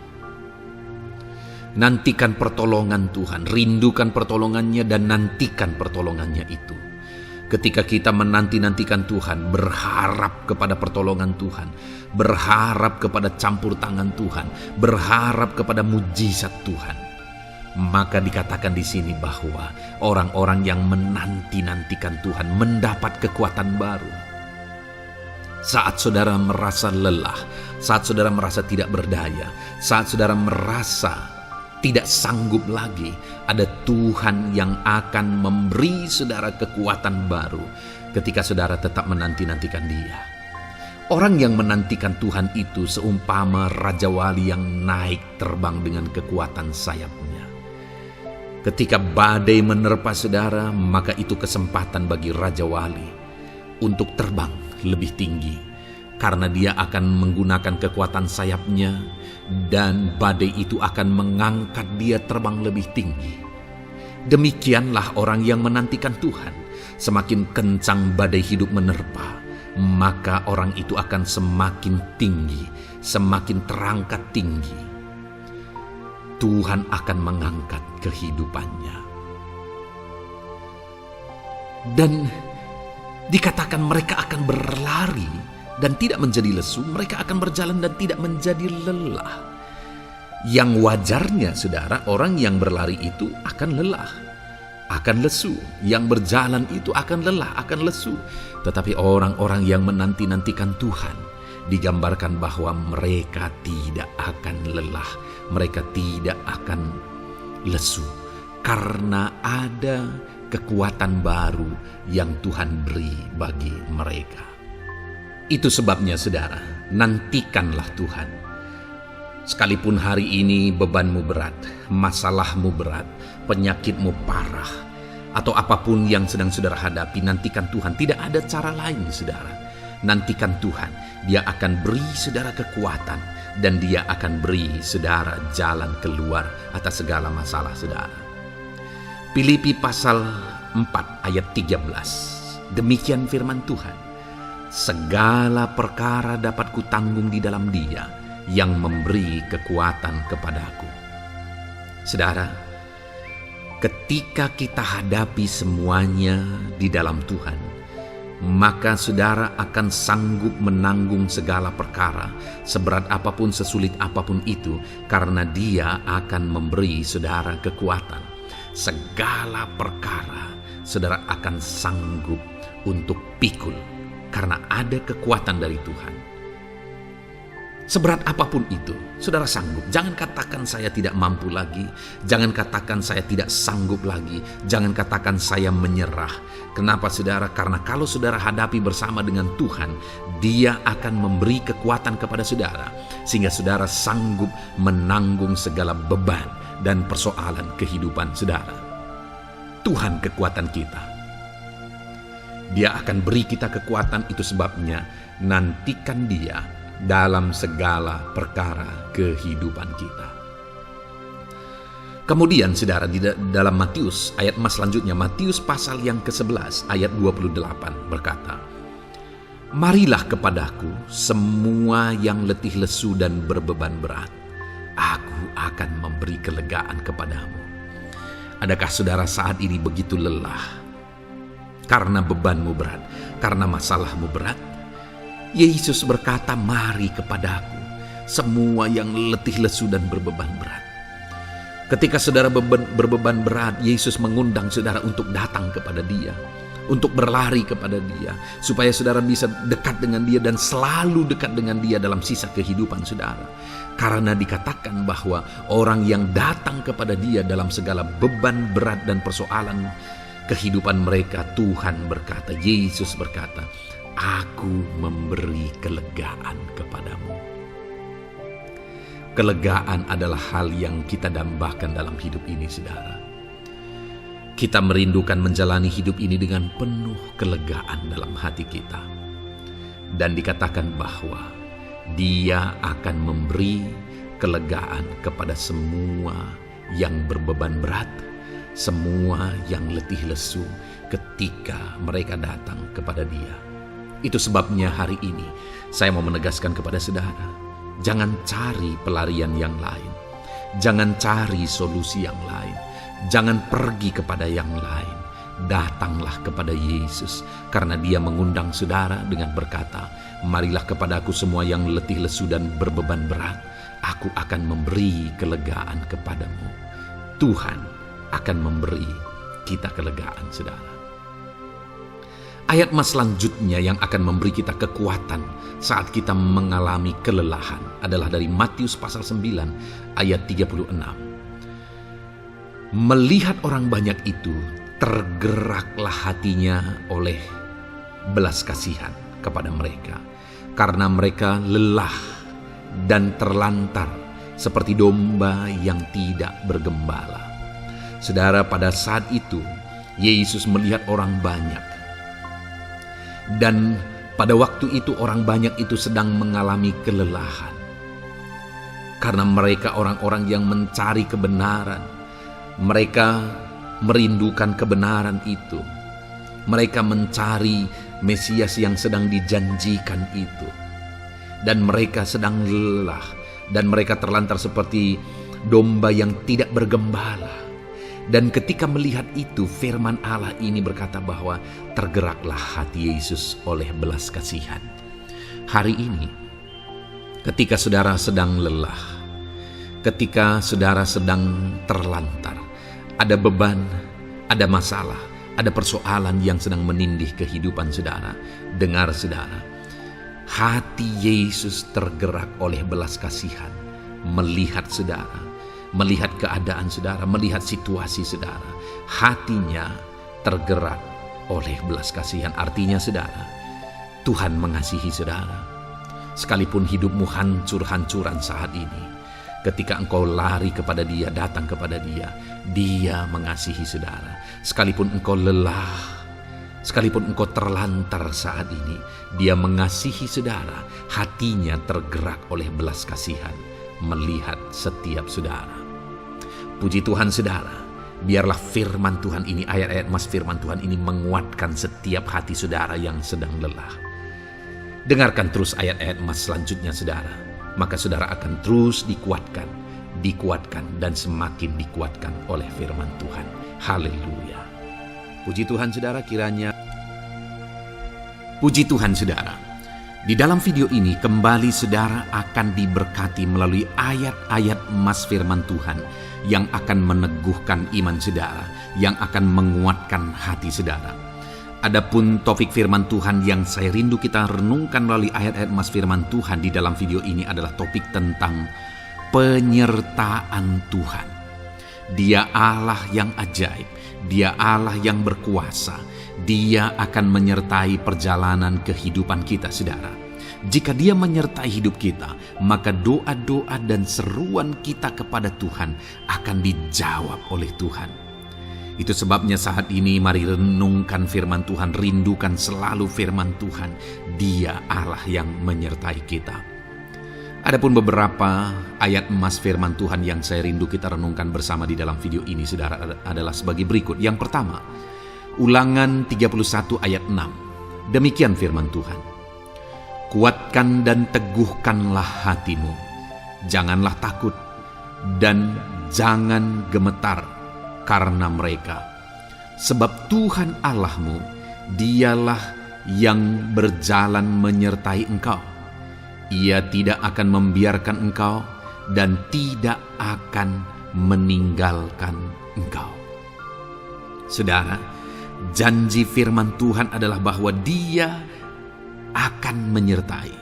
Nantikan pertolongan Tuhan, rindukan pertolongannya dan nantikan pertolongannya itu. Ketika kita menanti-nantikan Tuhan, berharap kepada pertolongan Tuhan, berharap kepada campur tangan Tuhan, berharap kepada mujizat Tuhan, maka dikatakan di sini bahwa orang-orang yang menanti-nantikan Tuhan mendapat kekuatan baru. Saat saudara merasa lelah, saat saudara merasa tidak berdaya, saat saudara merasa tidak sanggup lagi, ada Tuhan yang akan memberi saudara kekuatan baru ketika saudara tetap menanti-nantikan Dia. Orang yang menantikan Tuhan itu seumpama Raja Wali yang naik terbang dengan kekuatan sayapnya. Ketika badai menerpa saudara, maka itu kesempatan bagi Raja Wali untuk terbang lebih tinggi, karena dia akan menggunakan kekuatan sayapnya dan badai itu akan mengangkat dia terbang lebih tinggi. Demikianlah orang yang menantikan Tuhan. Semakin kencang badai hidup menerpa, maka orang itu akan semakin tinggi, semakin terangkat tinggi. Tuhan akan mengangkat kehidupannya. Dan dikatakan mereka akan berlari dan tidak menjadi lesu, mereka akan berjalan dan tidak menjadi lelah. Yang wajarnya, saudara, orang yang berlari itu akan lelah, akan lesu. Yang berjalan itu akan lelah, akan lesu. Tetapi orang-orang yang menanti-nantikan Tuhan, digambarkan bahwa mereka tidak akan lelah, mereka tidak akan lesu, karena ada kekuatan baru yang Tuhan beri bagi mereka. Itu sebabnya, saudara, nantikanlah Tuhan. Sekalipun hari ini bebanmu berat, masalahmu berat, penyakitmu parah, atau apapun yang sedang saudara hadapi, nantikan Tuhan. Tidak ada cara lain, saudara. Nantikan Tuhan. Dia akan beri saudara kekuatan, dan Dia akan beri saudara jalan keluar atas segala masalah saudara. Filipi pasal 4 ayat 13. Demikian firman Tuhan. Segala perkara dapat kutanggung di dalam Dia yang memberi kekuatan kepadaku. Saudara, ketika kita hadapi semuanya di dalam Tuhan, maka saudara akan sanggup menanggung segala perkara, seberat apapun, sesulit apapun itu, karena Dia akan memberi saudara kekuatan. Segala perkara saudara akan sanggup untuk pikul, karena ada kekuatan dari Tuhan. Seberat apapun itu, saudara sanggup. Jangan katakan saya tidak mampu lagi. Jangan katakan saya tidak sanggup lagi. Jangan katakan saya menyerah. Kenapa, saudara? Karena kalau saudara hadapi bersama dengan Tuhan, Dia akan memberi kekuatan kepada saudara, sehingga saudara sanggup menanggung segala beban dan persoalan kehidupan saudara. Tuhan kekuatan kita. Dia akan beri kita kekuatan, itu sebabnya nantikan Dia dalam segala perkara kehidupan kita. Kemudian, saudara, di dalam Matius, ayat selanjutnya, Matius pasal yang ke-11 ayat 28 berkata, "Marilah kepadaku semua yang letih lesu dan berbeban berat, aku akan memberi kelegaan kepadamu." Adakah saudara saat ini begitu lelah karena bebanmu berat, karena masalahmu berat? Yesus berkata, "Mari kepadaku semua yang letih lesu dan berbeban berat." Ketika saudara berbeban berat, Yesus mengundang saudara untuk datang kepada Dia, untuk berlari kepada Dia, supaya saudara bisa dekat dengan Dia dan selalu dekat dengan Dia dalam sisa kehidupan saudara. Karena dikatakan bahwa orang yang datang kepada Dia dalam segala beban berat dan persoalan kehidupan mereka, Tuhan berkata, Yesus berkata, Aku memberi kelegaan kepadamu. Kelegaan adalah hal yang kita dambakan dalam hidup ini, saudara. Kita merindukan menjalani hidup ini dengan penuh kelegaan dalam hati kita. Dan dikatakan bahwa Dia akan memberi kelegaan kepada semua yang berbeban berat, semua yang letih lesu ketika mereka datang kepada Dia. Itu sebabnya hari ini saya mau menegaskan kepada saudara, jangan cari pelarian yang lain, jangan cari solusi yang lain, jangan pergi kepada yang lain. Datanglah kepada Yesus, karena Dia mengundang saudara dengan berkata, Marilah kepadaku semua yang letih lesu dan berbeban berat, Aku akan memberi kelegaan kepadamu. Tuhan akan memberi kita kelegaan, saudara. Ayat mas selanjutnya yang akan memberi kita kekuatan saat kita mengalami kelelahan adalah dari Matius pasal 9 ayat 36. Melihat orang banyak itu, tergeraklah hatinya oleh belas kasihan kepada mereka, karena mereka lelah dan terlantar seperti domba yang tidak bergembala. Saudara, pada saat itu Yesus melihat orang banyak. Dan pada waktu itu orang banyak itu sedang mengalami kelelahan. Karena mereka orang-orang yang mencari kebenaran. Mereka merindukan kebenaran itu. Mereka mencari Mesias yang sedang dijanjikan itu. Dan mereka sedang lelah. Dan mereka terlantar seperti domba yang tidak bergembala. Dan ketika melihat itu, firman Allah ini berkata bahwa tergeraklah hati Yesus oleh belas kasihan. Hari ini, ketika saudara sedang lelah, ketika saudara sedang terlantar, ada beban, ada masalah, ada persoalan yang sedang menindih kehidupan saudara. Dengar saudara, hati Yesus tergerak oleh belas kasihan, melihat saudara, melihat keadaan saudara, melihat situasi saudara. Hatinya tergerak oleh belas kasihan. Artinya saudara, Tuhan mengasihi saudara. Sekalipun hidupmu hancur-hancuran saat ini, ketika engkau lari kepada Dia, datang kepada Dia, Dia mengasihi saudara. Sekalipun engkau lelah, sekalipun engkau terlantar saat ini, Dia mengasihi saudara. Hatinya tergerak oleh belas kasihan melihat setiap saudara. Puji Tuhan saudara, biarlah firman Tuhan ini, ayat-ayat mas firman Tuhan ini menguatkan setiap hati saudara yang sedang lelah. Dengarkan terus ayat-ayat mas selanjutnya saudara, maka saudara akan terus dikuatkan, dan semakin dikuatkan oleh firman Tuhan. Haleluya. Puji Tuhan saudara, kiranya puji Tuhan saudara. Di dalam video ini kembali saudara akan diberkati melalui ayat-ayat emas firman Tuhan yang akan meneguhkan iman saudara, yang akan menguatkan hati saudara. Adapun topik firman Tuhan yang saya rindu kita renungkan melalui ayat-ayat emas firman Tuhan di dalam video ini adalah topik tentang penyertaan Tuhan. Dia Allah yang ajaib, Dia Allah yang berkuasa. Dia akan menyertai perjalanan kehidupan kita saudara. Jika Dia menyertai hidup kita, maka doa-doa dan seruan kita kepada Tuhan akan dijawab oleh Tuhan. Itu sebabnya saat ini mari renungkan firman Tuhan, rindukan selalu firman Tuhan. Dia Allah yang menyertai kita. Adapun beberapa ayat emas firman Tuhan yang saya rindu kita renungkan bersama di dalam video ini saudara adalah sebagai berikut. Yang pertama, Ulangan 31 ayat 6. Demikian firman Tuhan. Kuatkan dan teguhkanlah hatimu. Janganlah takut dan jangan gemetar karena mereka. Sebab Tuhan Allahmu, Dialah yang berjalan menyertai engkau. Ia tidak akan membiarkan engkau dan tidak akan meninggalkan engkau. Saudara, janji firman Tuhan adalah bahwa Dia akan menyertai.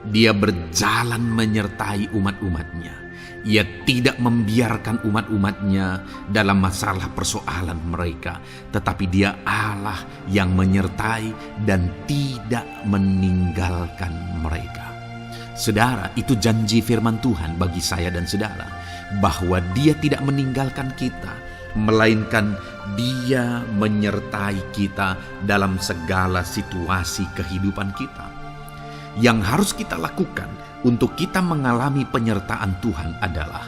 Dia berjalan menyertai umat-umatnya. Ia tidak membiarkan umat-umatnya dalam masalah persoalan mereka, tetapi Dia Allah yang menyertai dan tidak meninggalkan mereka. Saudara, itu janji firman Tuhan bagi saya dan saudara, bahwa Dia tidak meninggalkan kita, melainkan Dia menyertai kita dalam segala situasi kehidupan kita. Yang harus kita lakukan untuk kita mengalami penyertaan Tuhan adalah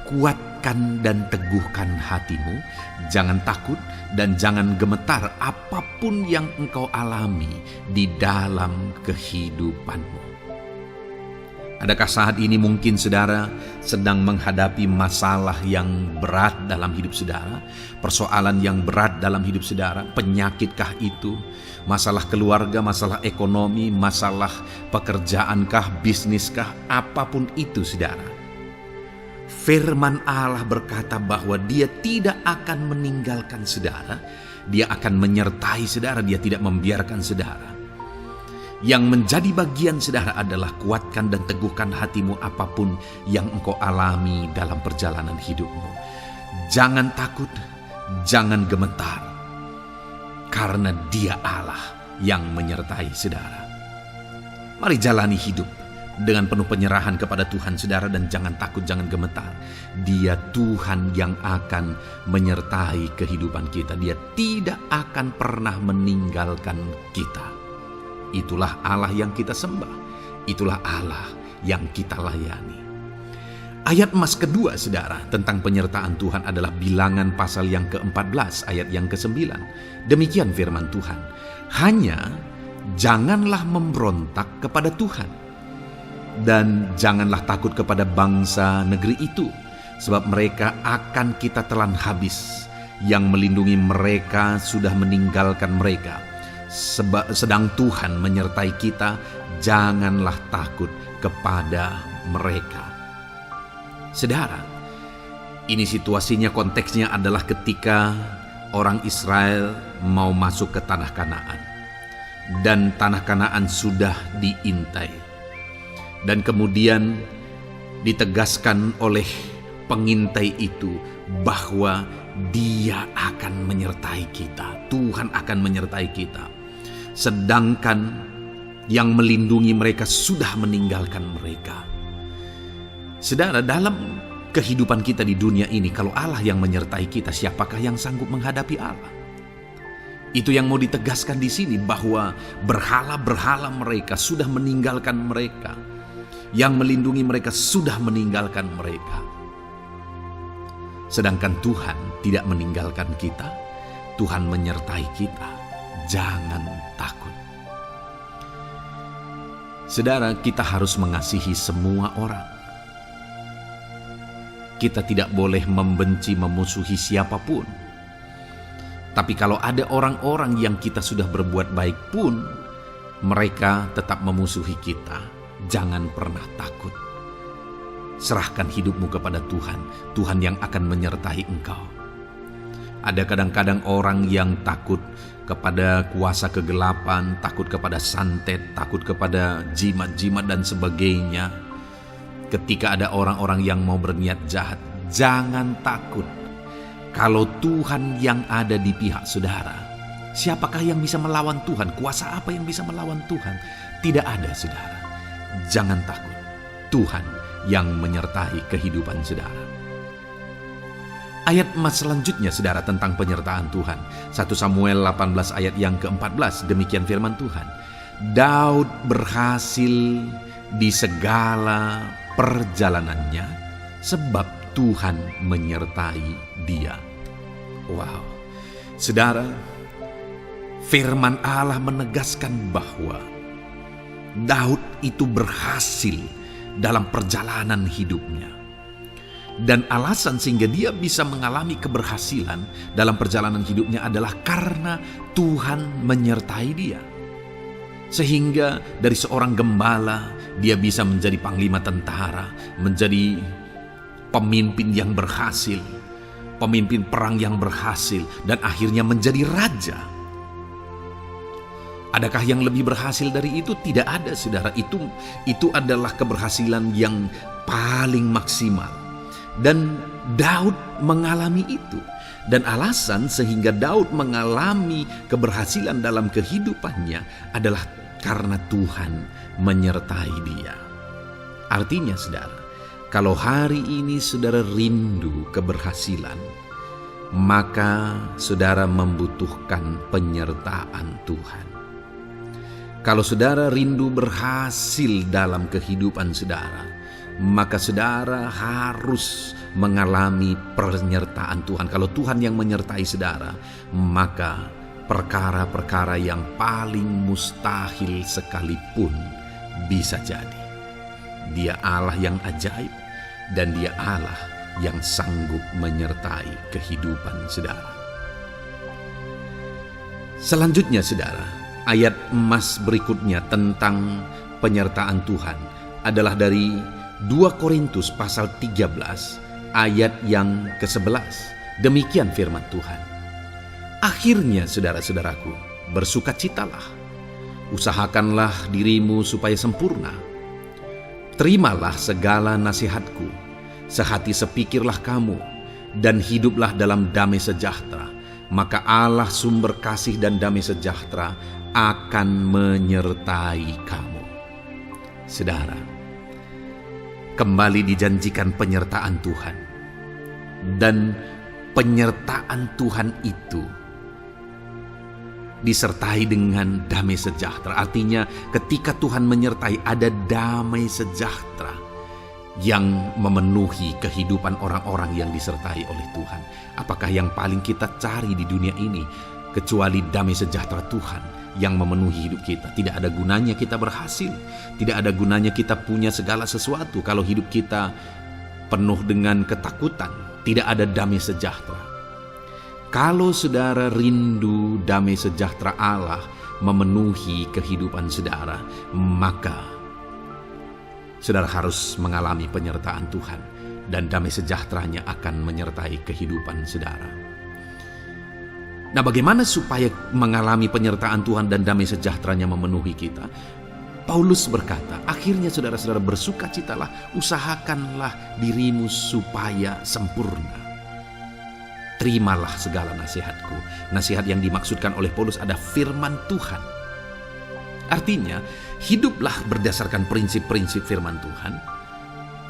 kuatkan dan teguhkan hatimu, jangan takut dan jangan gemetar apapun yang engkau alami di dalam kehidupanmu. Adakah saat ini mungkin saudara sedang menghadapi masalah yang berat dalam hidup saudara? Persoalan yang berat dalam hidup saudara? Penyakitkah itu? Masalah keluarga, masalah ekonomi, masalah pekerjaankah, bisniskah? Apapun itu saudara. Firman Allah berkata bahwa Dia tidak akan meninggalkan saudara. Dia akan menyertai saudara, Dia tidak membiarkan saudara. Yang menjadi bagian saudara adalah kuatkan dan teguhkan hatimu apapun yang engkau alami dalam perjalanan hidupmu. Jangan takut, jangan gemetar, karena Dia Allah yang menyertai saudara. Mari jalani hidup dengan penuh penyerahan kepada Tuhan saudara, dan jangan takut, jangan gemetar. Dia Tuhan yang akan menyertai kehidupan kita. Dia tidak akan pernah meninggalkan kita. Itulah Allah yang kita sembah. Itulah Allah yang kita layani. Ayat emas kedua saudara tentang penyertaan Tuhan adalah Bilangan pasal yang ke-14 ayat yang ke-9. Demikian firman Tuhan. Hanya janganlah memberontak kepada Tuhan, dan janganlah takut kepada bangsa negeri itu, sebab mereka akan kita telan habis. Yang melindungi mereka sudah meninggalkan mereka. Sedang Tuhan menyertai kita, janganlah takut kepada mereka. Saudara, ini situasinya, konteksnya adalah ketika orang Israel mau masuk ke tanah Kanaan, dan tanah Kanaan sudah diintai, dan kemudian ditegaskan oleh pengintai itu bahwa Dia akan menyertai kita, Tuhan akan menyertai kita. Sedangkan yang melindungi mereka sudah meninggalkan mereka. Saudara, dalam kehidupan kita di dunia ini, kalau Allah yang menyertai kita, siapakah yang sanggup menghadapi Allah? Itu yang mau ditegaskan di sini, bahwa berhala-berhala mereka sudah meninggalkan mereka. Yang melindungi mereka sudah meninggalkan mereka. Sedangkan Tuhan tidak meninggalkan kita. Tuhan menyertai kita. Jangan takut. Saudara, kita harus mengasihi semua orang. Kita tidak boleh membenci, memusuhi siapapun. Tapi kalau ada orang-orang yang kita sudah berbuat baik pun, mereka tetap memusuhi kita, jangan pernah takut. Serahkan hidupmu kepada Tuhan, Tuhan yang akan menyertai engkau. Ada kadang-kadang orang yang takut kepada kuasa kegelapan, takut kepada santet, takut kepada jimat-jimat dan sebagainya. Ketika ada orang-orang yang mau berniat jahat, jangan takut. Kalau Tuhan yang ada di pihak saudara, siapakah yang bisa melawan Tuhan? Kuasa apa yang bisa melawan Tuhan? Tidak ada, saudara. Jangan takut. Tuhan yang menyertai kehidupan saudara. Ayat emas selanjutnya saudara tentang penyertaan Tuhan. 1 Samuel 18 ayat yang ke-14, demikian firman Tuhan. Daud berhasil di segala perjalanannya sebab Tuhan menyertai dia. Wow. Saudara, firman Allah menegaskan bahwa Daud itu berhasil dalam perjalanan hidupnya. Dan alasan sehingga dia bisa mengalami keberhasilan dalam perjalanan hidupnya adalah karena Tuhan menyertai dia. Sehingga dari seorang gembala, dia bisa menjadi panglima tentara, menjadi pemimpin yang berhasil, pemimpin perang yang berhasil, dan akhirnya menjadi raja. Adakah yang lebih berhasil dari itu? Tidak ada, saudara. Itu adalah keberhasilan yang paling maksimal. Dan Daud mengalami itu. Dan alasan sehingga Daud mengalami keberhasilan dalam kehidupannya adalah karena Tuhan menyertai dia. Artinya, saudara, kalau hari ini saudara rindu keberhasilan, maka saudara membutuhkan penyertaan Tuhan. Kalau saudara rindu berhasil dalam kehidupan saudara, maka saudara harus mengalami penyertaan Tuhan. Kalau Tuhan yang menyertai saudara, maka perkara-perkara yang paling mustahil sekalipun bisa jadi. Dia Allah yang ajaib, dan Dia Allah yang sanggup menyertai kehidupan saudara. Selanjutnya, saudara, ayat emas berikutnya tentang penyertaan Tuhan adalah dari 2 Korintus pasal 13 ayat yang ke-11. Demikian firman Tuhan. Akhirnya, saudara-saudaraku, bersukacitalah. Usahakanlah dirimu supaya sempurna. Terimalah segala nasihatku. Sehati sepikirlah kamu, dan hiduplah dalam damai sejahtera. Maka Allah sumber kasih dan damai sejahtera akan menyertai kamu. Saudara, kembali dijanjikan penyertaan Tuhan. Dan penyertaan Tuhan itu disertai dengan damai sejahtera. Artinya ketika Tuhan menyertai, ada damai sejahtera yang memenuhi kehidupan orang-orang yang disertai oleh Tuhan. Apakah yang paling kita cari di dunia ini kecuali damai sejahtera Tuhan yang memenuhi hidup kita? Tidak ada gunanya kita berhasil, tidak ada gunanya kita punya segala sesuatu kalau hidup kita penuh dengan ketakutan, tidak ada damai sejahtera. Kalau saudara rindu damai sejahtera Allah memenuhi kehidupan saudara, maka saudara harus mengalami penyertaan Tuhan, dan damai sejahteranya akan menyertai kehidupan saudara. Nah, bagaimana supaya mengalami penyertaan Tuhan dan damai sejahteranya memenuhi kita? Paulus berkata, akhirnya saudara-saudara bersukacitalah, usahakanlah dirimu supaya sempurna. Terimalah segala nasihatku. Nasihat yang dimaksudkan oleh Paulus ada firman Tuhan. Artinya, hiduplah berdasarkan prinsip-prinsip firman Tuhan.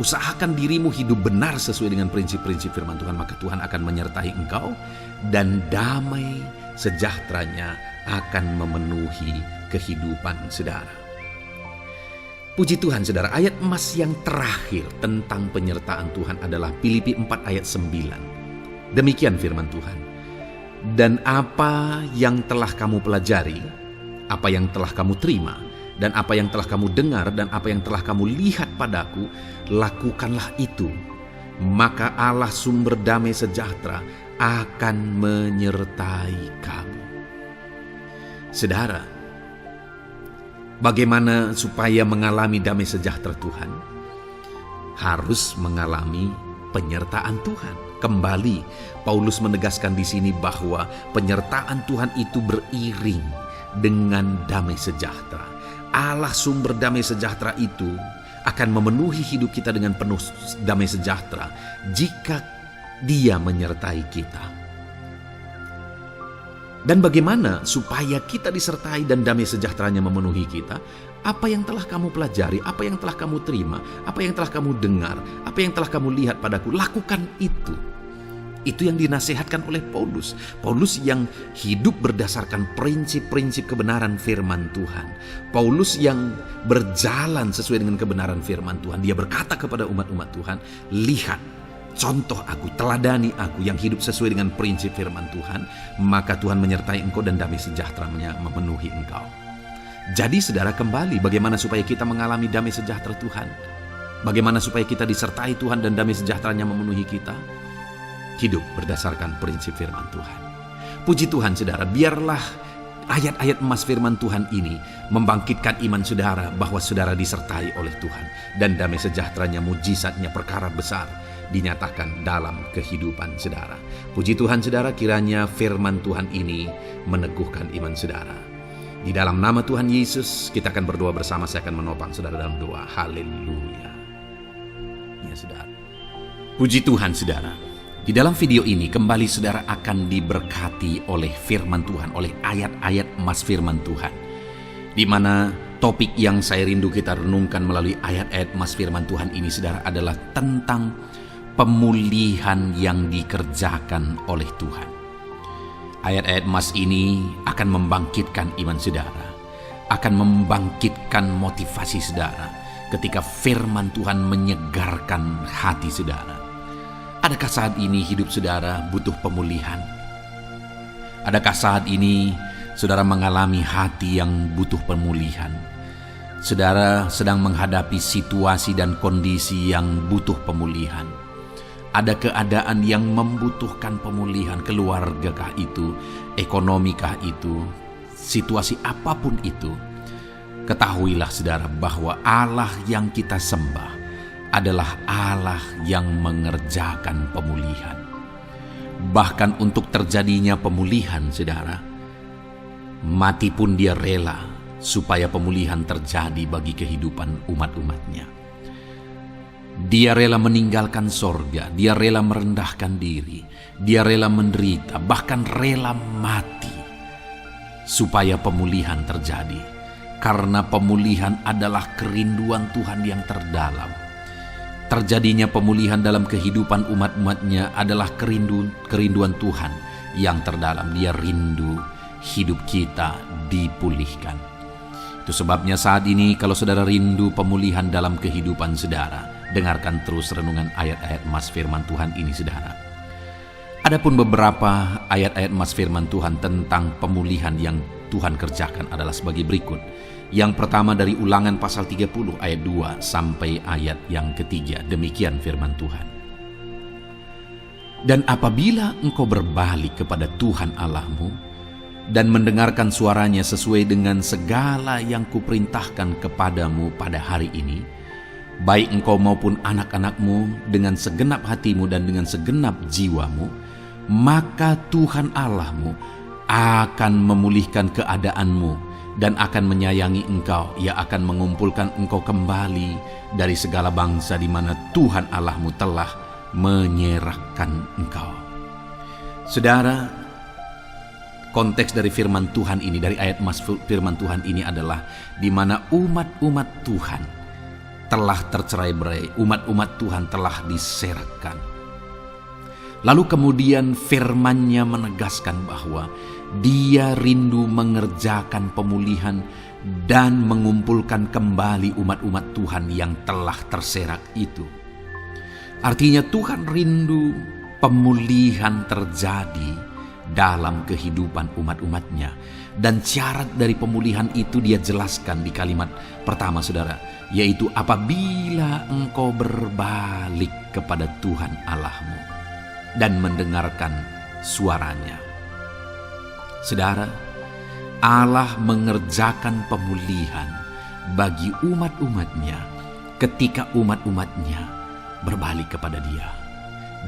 Usahakan dirimu hidup benar sesuai dengan prinsip-prinsip firman Tuhan, maka Tuhan akan menyertai engkau, dan damai sejahteranya akan memenuhi kehidupan saudara. Puji Tuhan, saudara, ayat emas yang terakhir tentang penyertaan Tuhan adalah Filipi 4 ayat 9. Demikian firman Tuhan. Dan apa yang telah kamu pelajari, apa yang telah kamu terima, dan apa yang telah kamu dengar, dan apa yang telah kamu lihat padaku, lakukanlah itu. Maka Allah sumber damai sejahtera akan menyertai kamu. Saudara, bagaimana supaya mengalami damai sejahtera Tuhan? Harus mengalami penyertaan Tuhan. Kembali, Paulus menegaskan di sini bahwa penyertaan Tuhan itu beriring dengan damai sejahtera. Allah sumber damai sejahtera itu akan memenuhi hidup kita dengan penuh damai sejahtera jika Dia menyertai kita. Dan bagaimana supaya kita disertai dan damai sejahteranya memenuhi kita? Apa yang telah kamu pelajari, apa yang telah kamu terima, apa yang telah kamu dengar, apa yang telah kamu lihat padaku, lakukan itu. Itu yang dinasihatkan oleh Paulus. Paulus yang hidup berdasarkan prinsip-prinsip kebenaran firman Tuhan. Paulus yang berjalan sesuai dengan kebenaran firman Tuhan. Dia berkata kepada umat-umat Tuhan, lihat, contoh aku, teladani aku yang hidup sesuai dengan prinsip firman Tuhan, maka Tuhan menyertai engkau dan damai sejahteranya memenuhi engkau. Jadi saudara, kembali, bagaimana supaya kita mengalami damai sejahtera Tuhan? Bagaimana supaya kita disertai Tuhan dan damai sejahteranya memenuhi kita? Hidup berdasarkan prinsip firman Tuhan. Puji Tuhan, saudara, biarlah ayat-ayat emas firman Tuhan ini membangkitkan iman saudara bahwa saudara disertai oleh Tuhan, dan damai sejahteranya, mujizatnya, perkara besar dinyatakan dalam kehidupan saudara. Puji Tuhan, saudara, kiranya firman Tuhan ini meneguhkan iman saudara. Di dalam nama Tuhan Yesus, kita akan berdoa bersama. Saya akan menopang saudara dalam doa. Haleluya. Ya saudara. Puji Tuhan saudara. Di dalam video ini kembali saudara akan diberkati oleh firman Tuhan, oleh ayat-ayat emas firman Tuhan. Di mana topik yang saya rindu kita renungkan melalui ayat-ayat emas firman Tuhan ini saudara adalah tentang pemulihan yang dikerjakan oleh Tuhan. Ayat-ayat emas ini akan membangkitkan iman saudara, akan membangkitkan motivasi saudara ketika firman Tuhan menyegarkan hati saudara. Adakah saat ini hidup saudara butuh pemulihan? Adakah saat ini saudara mengalami hati yang butuh pemulihan? Saudara sedang menghadapi situasi dan kondisi yang butuh pemulihan. Ada keadaan yang membutuhkan pemulihan, keluargakah itu, ekonomikah itu, situasi apapun itu. Ketahuilah saudara bahwa Allah yang kita sembah adalah Allah yang mengerjakan pemulihan. Bahkan untuk terjadinya pemulihan saudara, mati pun dia rela supaya pemulihan terjadi bagi kehidupan umat-umatnya. Dia rela meninggalkan sorga, dia rela merendahkan diri, dia rela menderita, bahkan rela mati supaya pemulihan terjadi. Karena pemulihan adalah kerinduan Tuhan yang terdalam. Terjadinya pemulihan dalam kehidupan umat-umatnya adalah kerinduan Tuhan yang terdalam. Dia rindu hidup kita dipulihkan. Itu sebabnya saat ini kalau saudara rindu pemulihan dalam kehidupan saudara, dengarkan terus renungan ayat-ayat emas firman Tuhan ini saudara. Adapun beberapa ayat-ayat emas firman Tuhan tentang pemulihan yang Tuhan kerjakan adalah sebagai berikut. Yang pertama dari Ulangan pasal 30 ayat 2 sampai ayat yang ketiga. Demikian firman Tuhan. Dan apabila engkau berbalik kepada Tuhan Allahmu dan mendengarkan suaranya sesuai dengan segala yang kuperintahkan kepadamu pada hari ini, baik engkau maupun anak-anakmu dengan segenap hatimu dan dengan segenap jiwamu, maka Tuhan Allahmu akan memulihkan keadaanmu dan akan menyayangi engkau. Ia akan mengumpulkan engkau kembali dari segala bangsa di mana Tuhan Allahmu telah menyerahkan engkau. Saudara, konteks dari firman Tuhan ini, dari ayat emas firman Tuhan ini adalah di mana umat-umat Tuhan telah tercerai-berai, umat-umat Tuhan telah diserahkan. Lalu kemudian firman-Nya menegaskan bahwa Dia rindu mengerjakan pemulihan dan mengumpulkan kembali umat-umat Tuhan yang telah terserak itu. Artinya Tuhan rindu pemulihan terjadi dalam kehidupan umat-umatnya. Dan syarat dari pemulihan itu Dia jelaskan di kalimat pertama saudara, yaitu apabila engkau berbalik kepada Tuhan Allahmu dan mendengarkan suaranya. Saudara, Allah mengerjakan pemulihan bagi umat-umatnya ketika umat-umatnya berbalik kepada Dia.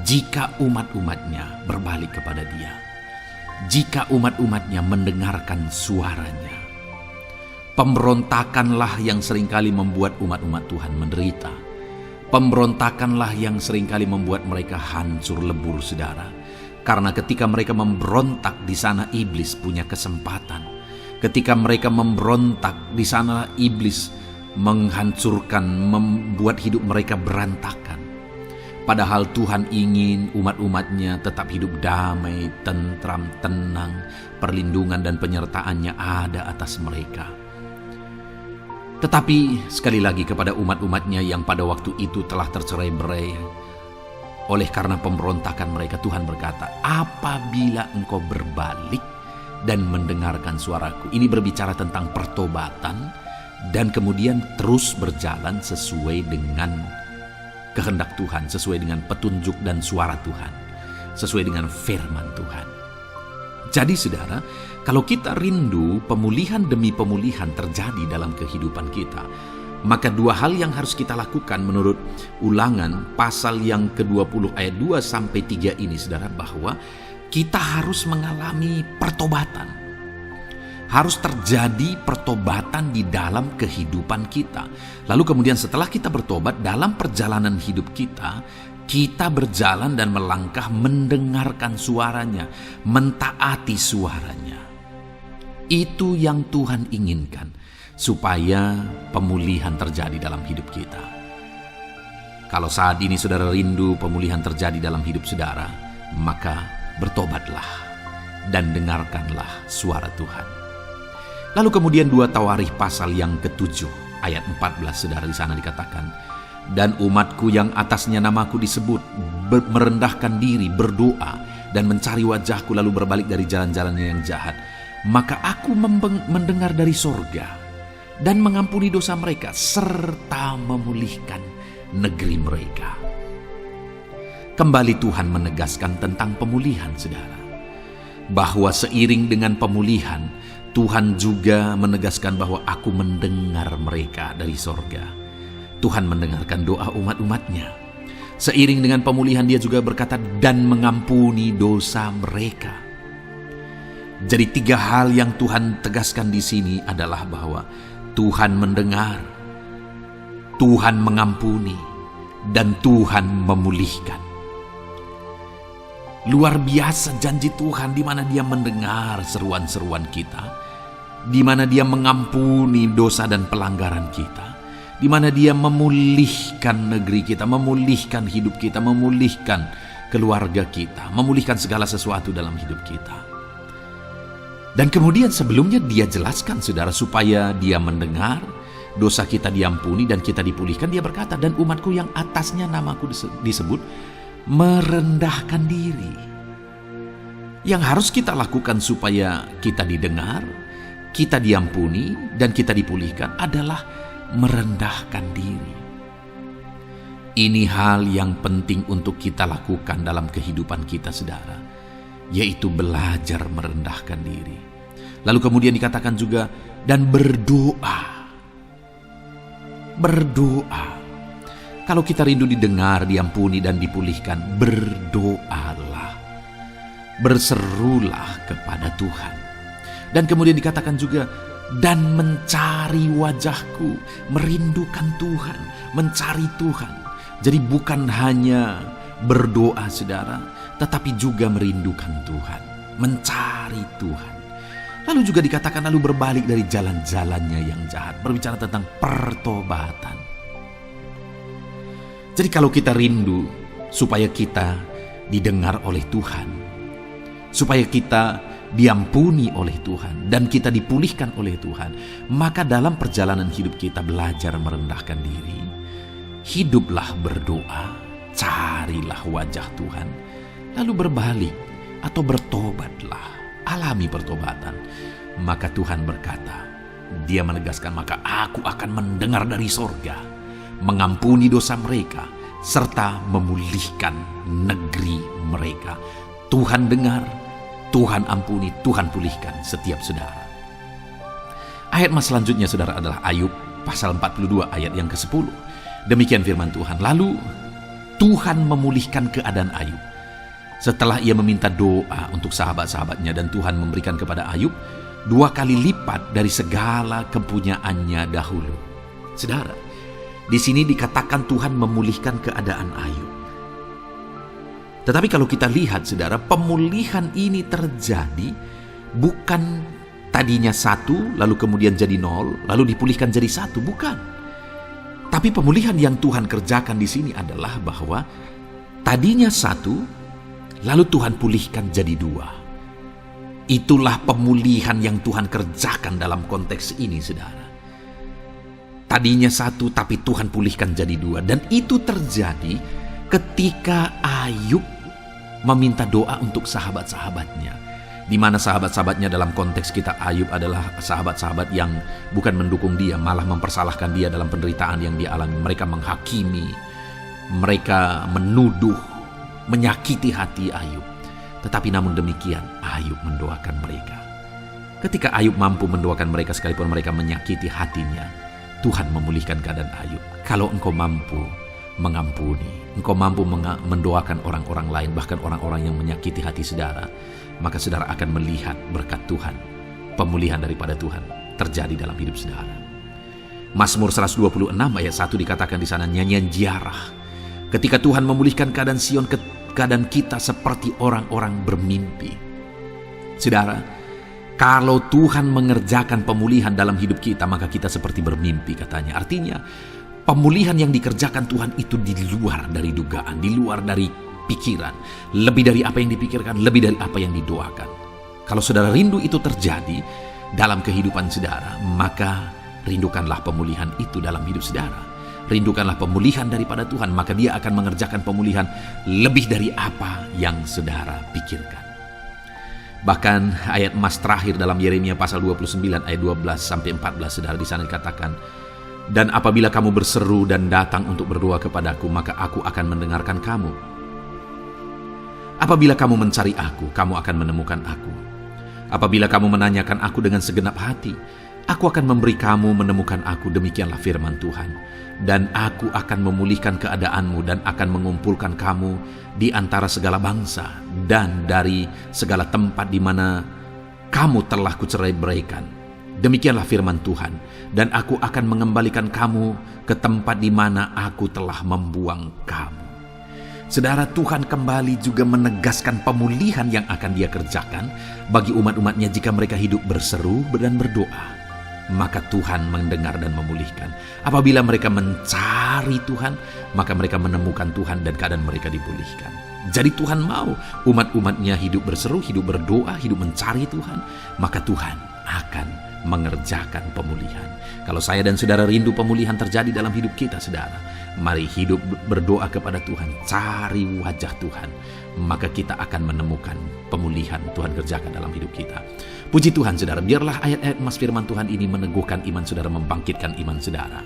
Jika umat-umatnya berbalik kepada Dia, jika umat-umatnya mendengarkan suaranya. Pemberontakanlah yang seringkali membuat umat-umat Tuhan menderita. Pemberontakanlah yang seringkali membuat mereka hancur lebur saudara. Karena ketika mereka memberontak, di sana iblis punya kesempatan. Ketika mereka memberontak, di sana iblis menghancurkan, membuat hidup mereka berantakan. Padahal Tuhan ingin umat-umatnya tetap hidup damai, tentram, tenang, perlindungan dan penyertaan-Nya ada atas mereka. Tetapi sekali lagi kepada umat-umatnya yang pada waktu itu telah tercerai-berai oleh karena pemberontakan mereka, Tuhan berkata, apabila engkau berbalik dan mendengarkan suaraku. Ini berbicara tentang pertobatan dan kemudian terus berjalan sesuai dengan kehendak Tuhan, sesuai dengan petunjuk dan suara Tuhan, sesuai dengan firman Tuhan. Jadi saudara, kalau kita rindu pemulihan demi pemulihan terjadi dalam kehidupan kita, maka dua hal yang harus kita lakukan menurut Ulangan pasal yang ke-20 ayat 2-3 ini saudara, bahwa kita harus mengalami pertobatan. Harus terjadi pertobatan di dalam kehidupan kita. Lalu kemudian setelah kita bertobat, dalam perjalanan hidup kita berjalan dan melangkah mendengarkan suaranya, mentaati suaranya. Itu yang Tuhan inginkan, supaya pemulihan terjadi dalam hidup kita. Kalau saat ini saudara rindu pemulihan terjadi dalam hidup saudara, maka bertobatlah dan dengarkanlah suara Tuhan. Lalu kemudian 2 Tawarikh pasal yang ke-7 ayat 14 saudara, di sana dikatakan, dan umatku yang atasnya namaku disebut merendahkan diri, berdoa dan mencari wajahku, lalu berbalik dari jalan-jalannya yang jahat, maka aku mendengar dari sorga dan mengampuni dosa mereka serta memulihkan negeri mereka. Kembali Tuhan menegaskan tentang pemulihan saudara, bahwa seiring dengan pemulihan Tuhan juga menegaskan bahwa aku mendengar mereka dari sorga. Tuhan mendengarkan doa umat-umatnya. Seiring dengan pemulihan dia juga berkata dan mengampuni dosa mereka. Jadi 3 hal yang Tuhan tegaskan di sini adalah bahwa Tuhan mendengar, Tuhan mengampuni, dan Tuhan memulihkan. Luar biasa janji Tuhan, di mana Dia mendengar seruan-seruan kita, di mana Dia mengampuni dosa dan pelanggaran kita, di mana Dia memulihkan negeri kita, memulihkan hidup kita, memulihkan keluarga kita, memulihkan segala sesuatu dalam hidup kita. Dan kemudian sebelumnya Dia jelaskan saudara, supaya Dia mendengar, dosa kita diampuni dan kita dipulihkan. Dia berkata, dan umatku yang atasnya namaku disebut merendahkan diri. Yang harus kita lakukan supaya kita didengar, kita diampuni, dan kita dipulihkan adalah merendahkan diri. Ini hal yang penting untuk kita lakukan dalam kehidupan kita saudara, yaitu belajar merendahkan diri. Lalu kemudian dikatakan juga, dan berdoa. Berdoa. Kalau kita rindu didengar, diampuni, dan dipulihkan, berdoalah. Berserulah kepada Tuhan. Dan kemudian dikatakan juga, dan mencari wajahku, merindukan Tuhan, mencari Tuhan. Jadi bukan hanya berdoa saudara, tetapi juga merindukan Tuhan, mencari Tuhan. Lalu juga dikatakan, lalu berbalik dari jalan-jalannya yang jahat. Berbicara tentang pertobatan. Jadi kalau kita rindu supaya kita didengar oleh Tuhan, supaya kita diampuni oleh Tuhan, dan kita dipulihkan oleh Tuhan, maka dalam perjalanan hidup kita belajar merendahkan diri. Hiduplah berdoa, carilah wajah Tuhan, lalu berbalik atau bertobatlah, alami pertobatan. Maka Tuhan berkata, Dia menegaskan, maka aku akan mendengar dari sorga, mengampuni dosa mereka, serta memulihkan negeri mereka. Tuhan dengar, Tuhan ampuni, Tuhan pulihkan setiap saudara. Ayat mas selanjutnya saudara adalah Ayub pasal 42 ayat yang ke-10. Demikian firman Tuhan. Lalu Tuhan memulihkan keadaan Ayub. Setelah ia meminta doa untuk sahabat-sahabatnya, dan Tuhan memberikan kepada Ayub 2 kali lipat dari segala kepunyaannya dahulu. Saudara, di sini dikatakan Tuhan memulihkan keadaan Ayub. Tetapi kalau kita lihat saudara, pemulihan ini terjadi bukan tadinya 1, lalu kemudian jadi 0, lalu dipulihkan jadi 1, bukan. Tapi pemulihan yang Tuhan kerjakan di sini adalah bahwa tadinya 1, lalu Tuhan pulihkan jadi 2. Itulah pemulihan yang Tuhan kerjakan dalam konteks ini saudara. Tadinya 1, tapi Tuhan pulihkan jadi 2. Dan itu terjadi ketika Ayub meminta doa untuk sahabat-sahabatnya, di mana sahabat-sahabatnya dalam konteks kita Ayub adalah sahabat-sahabat yang bukan mendukung dia, malah mempersalahkan dia dalam penderitaan yang dia alami. Mereka menghakimi, mereka menuduh, menyakiti hati Ayub. Tetapi namun demikian Ayub mendoakan mereka. Ketika Ayub mampu mendoakan mereka sekalipun mereka menyakiti hatinya, Tuhan memulihkan keadaan Ayub. Kalau engkau mampu mengampuni, engkau mampu mendoakan orang-orang lain, bahkan orang-orang yang menyakiti hati saudara, maka saudara akan melihat berkat Tuhan pemulihan daripada Tuhan terjadi dalam hidup saudara. Mazmur 126 ayat 1 dikatakan di sana, nyanyian ziarah. Ketika Tuhan memulihkan keadaan Sion, keadaan kita seperti orang-orang bermimpi. Saudara, kalau Tuhan mengerjakan pemulihan dalam hidup kita, maka kita seperti bermimpi katanya. Artinya, pemulihan yang dikerjakan Tuhan itu di luar dari dugaan, di luar dari pikiran, lebih dari apa yang dipikirkan, lebih dari apa yang didoakan. Kalau saudara rindu itu terjadi dalam kehidupan saudara, maka rindukanlah pemulihan itu dalam hidup saudara. Rindukanlah pemulihan daripada Tuhan, maka Dia akan mengerjakan pemulihan lebih dari apa yang saudara pikirkan. Bahkan ayat emas terakhir dalam Yeremia pasal 29 ayat 12-14 saudara, di sana dikatakan, dan apabila kamu berseru dan datang untuk berdoa kepadaku, maka aku akan mendengarkan kamu. Apabila kamu mencari aku, kamu akan menemukan aku. Apabila kamu menanyakan aku dengan segenap hati, aku akan memberi kamu menemukan aku, demikianlah firman Tuhan. Dan aku akan memulihkan keadaanmu dan akan mengumpulkan kamu di antara segala bangsa dan dari segala tempat di mana kamu telah kucerai-beraikan. Demikianlah firman Tuhan. Dan aku akan mengembalikan kamu ke tempat di mana aku telah membuang kamu. Saudara, Tuhan kembali juga menegaskan pemulihan yang akan Dia kerjakan bagi umat-umatnya jika mereka hidup berseru dan berdoa. Maka Tuhan mendengar dan memulihkan. Apabila mereka mencari Tuhan, maka mereka menemukan Tuhan dan keadaan mereka dipulihkan. Jadi Tuhan mau umat-umatnya hidup berseru, hidup berdoa, hidup mencari Tuhan, maka Tuhan akan mengerjakan pemulihan. Kalau saya dan saudara rindu pemulihan terjadi dalam hidup kita, saudara, mari hidup berdoa kepada Tuhan, cari wajah Tuhan, maka kita akan menemukan pemulihan Tuhan kerjakan dalam hidup kita. Puji Tuhan saudara, biarlah ayat-ayat emas firman Tuhan ini meneguhkan iman saudara, membangkitkan iman saudara.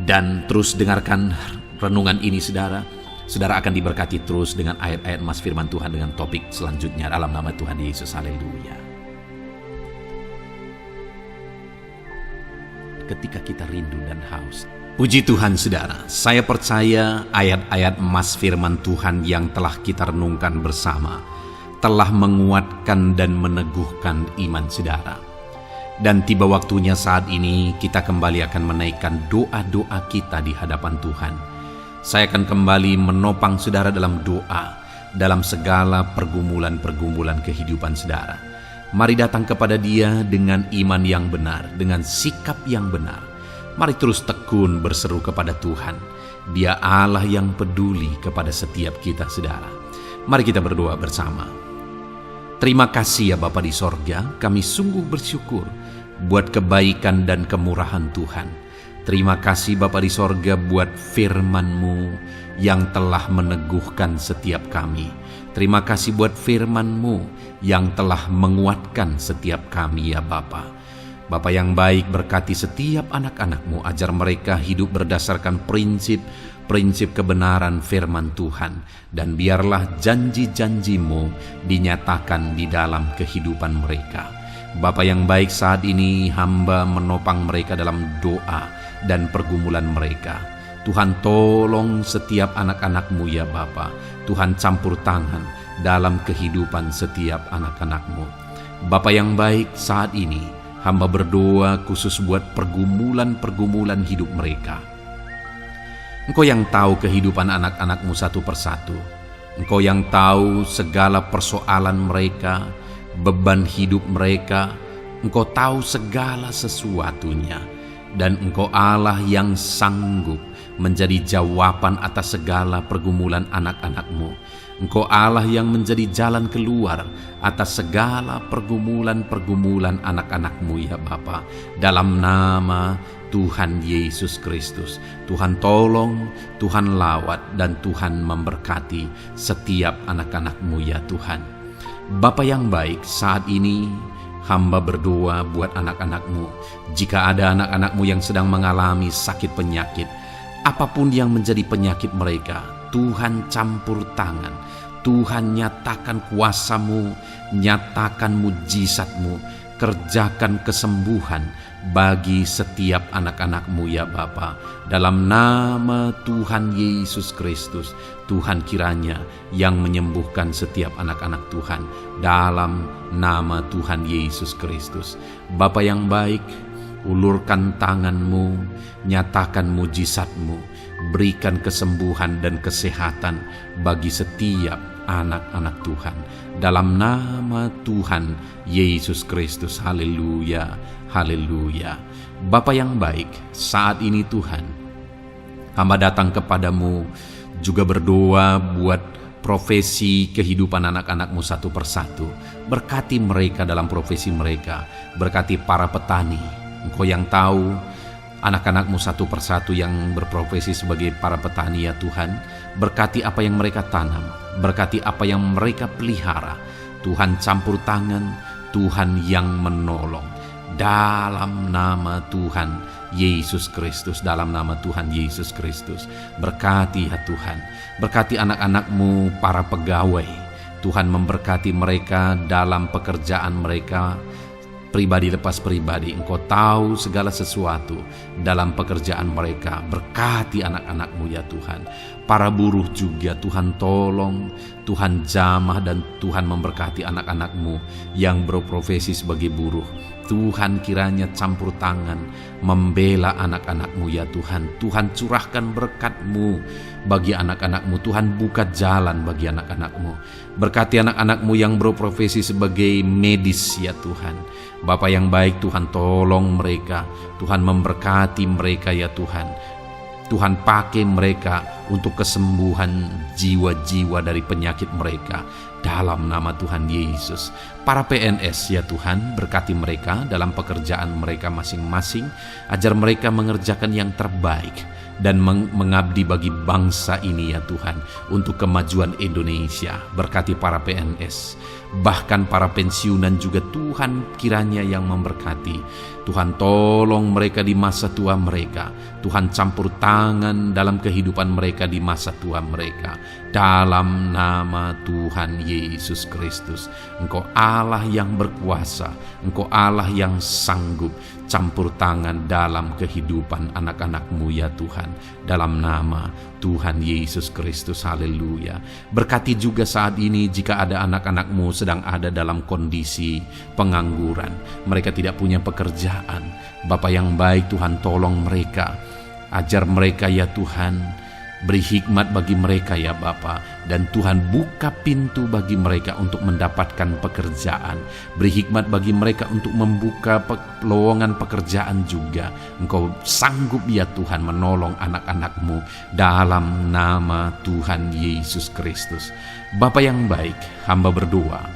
Dan terus dengarkan renungan ini saudara. Saudara akan diberkati terus dengan ayat-ayat emas firman Tuhan dengan topik selanjutnya dalam nama Tuhan Yesus. Haleluya. Ketika kita rindu dan haus. Puji Tuhan saudara, saya percaya ayat-ayat emas firman Tuhan yang telah kita renungkan bersama telah menguatkan dan meneguhkan iman saudara. Dan tiba waktunya saat ini kita kembali akan menaikkan doa-doa kita di hadapan Tuhan. Saya akan kembali menopang saudara dalam doa, dalam segala pergumulan-pergumulan kehidupan saudara. Mari datang kepada Dia dengan iman yang benar, dengan sikap yang benar. Mari terus tekun berseru kepada Tuhan. Dia Allah yang peduli kepada setiap kita saudara. Mari kita berdoa bersama. Terima kasih ya Bapa di sorga, kami sungguh bersyukur buat kebaikan dan kemurahan Tuhan. Terima kasih Bapa di sorga buat firman-Mu yang telah meneguhkan setiap kami. Terima kasih buat firman-Mu yang telah menguatkan setiap kami ya Bapa. Bapa yang baik, berkati setiap anak-anak-Mu, ajar mereka hidup berdasarkan prinsip kebenaran firman Tuhan, dan biarlah janji-janji-Mu dinyatakan di dalam kehidupan mereka. Bapa yang baik, saat ini hamba menopang mereka dalam doa dan pergumulan mereka. Tuhan tolong setiap anak-anak-Mu ya Bapa. Tuhan campur tangan dalam kehidupan setiap anak-anak-Mu. Bapa yang baik, saat ini hamba berdoa khusus buat pergumulan-pergumulan hidup mereka. Engkau yang tahu kehidupan anak-anak-Mu satu persatu. Engkau yang tahu segala persoalan mereka, beban hidup mereka. Engkau tahu segala sesuatunya. Dan Engkau Allah yang sanggup menjadi jawaban atas segala pergumulan anak-anak-Mu. Engkau Allah yang menjadi jalan keluar atas segala pergumulan-pergumulan anak-anak-Mu ya Bapa. Dalam nama Tuhan Yesus Kristus, Tuhan tolong, Tuhan lawat, dan Tuhan memberkati setiap anak-anak-Mu ya Tuhan. Bapa yang baik, saat ini hamba berdoa buat anak-anak-Mu. Jika ada anak-anak-Mu yang sedang mengalami sakit penyakit, apapun yang menjadi penyakit mereka, Tuhan campur tangan. Tuhan nyatakan kuasa-Mu, nyatakan mujizat-Mu. kerjakan kesembuhan bagi setiap anak-anak-Mu ya Bapa. Dalam nama Tuhan Yesus Kristus, Tuhan kiranya yang menyembuhkan setiap anak-anak Tuhan. Dalam nama Tuhan Yesus Kristus. Bapa yang baik, ulurkan tangan-Mu, nyatakan mujizat-Mu, berikan kesembuhan dan kesehatan bagi setiap anak-anak Tuhan. Dalam nama Tuhan Yesus Kristus. Haleluya, haleluya. Bapa yang baik, saat ini Tuhan, hamba datang kepadamu juga berdoa buat profesi kehidupan anak-anak-Mu satu persatu. Berkati mereka dalam profesi mereka, berkati para petani. Engkau yang tahu anak-anak-Mu satu persatu yang berprofesi sebagai para petani ya Tuhan. Berkati apa yang mereka tanam, berkati apa yang mereka pelihara. Tuhan campur tangan, Tuhan yang menolong. Dalam nama Tuhan Yesus Kristus, dalam nama Tuhan Yesus Kristus. Berkati ya Tuhan, berkati anak-anak-Mu para pegawai. Tuhan memberkati mereka dalam pekerjaan mereka, pribadi lepas pribadi. Engkau tahu segala sesuatu dalam pekerjaan mereka. Berkati anak-anak-Mu ya Tuhan. Para buruh juga Tuhan tolong, Tuhan jamah, dan Tuhan memberkati anak-anak-Mu yang berprofesi sebagai buruh. Tuhan kiranya campur tangan membela anak-anak-Mu ya Tuhan. Tuhan curahkan berkat-Mu bagi anak-anak-Mu. Tuhan buka jalan bagi anak-anak-Mu. Berkati anak-anak-Mu yang berprofesi sebagai medis ya Tuhan. Bapa yang baik, Tuhan tolong mereka. Tuhan memberkati mereka ya Tuhan. Tuhan pakai mereka untuk kesembuhan jiwa-jiwa dari penyakit mereka. Dalam nama Tuhan Yesus. Para PNS ya Tuhan, berkati mereka dalam pekerjaan mereka masing-masing. Ajar mereka mengerjakan yang terbaik dan mengabdi bagi bangsa ini ya Tuhan, untuk kemajuan Indonesia. Berkati para PNS, bahkan para pensiunan juga Tuhan kiranya yang memberkati. Tuhan tolong mereka di masa tua mereka. Tuhan campur tangan dalam kehidupan mereka di masa tua mereka. Dalam nama Tuhan Yesus Kristus. Engkau Allah yang berkuasa, Engkau Allah yang sanggup. Campur tangan dalam kehidupan anak-anak-Mu ya Tuhan. Dalam nama Tuhan Yesus Kristus. Haleluya. Berkati juga saat ini jika ada anak-anak-Mu sedang ada dalam kondisi pengangguran. Mereka tidak punya pekerjaan. Bapa yang baik, Tuhan tolong mereka. Ajar mereka ya Tuhan. Beri hikmat bagi mereka ya Bapa. Dan Tuhan buka pintu bagi mereka untuk mendapatkan pekerjaan. Beri hikmat bagi mereka untuk membuka lowongan pekerjaan juga. Engkau sanggup ya Tuhan menolong anak-anak-Mu dalam nama Tuhan Yesus Kristus. Bapa yang baik, hamba berdoa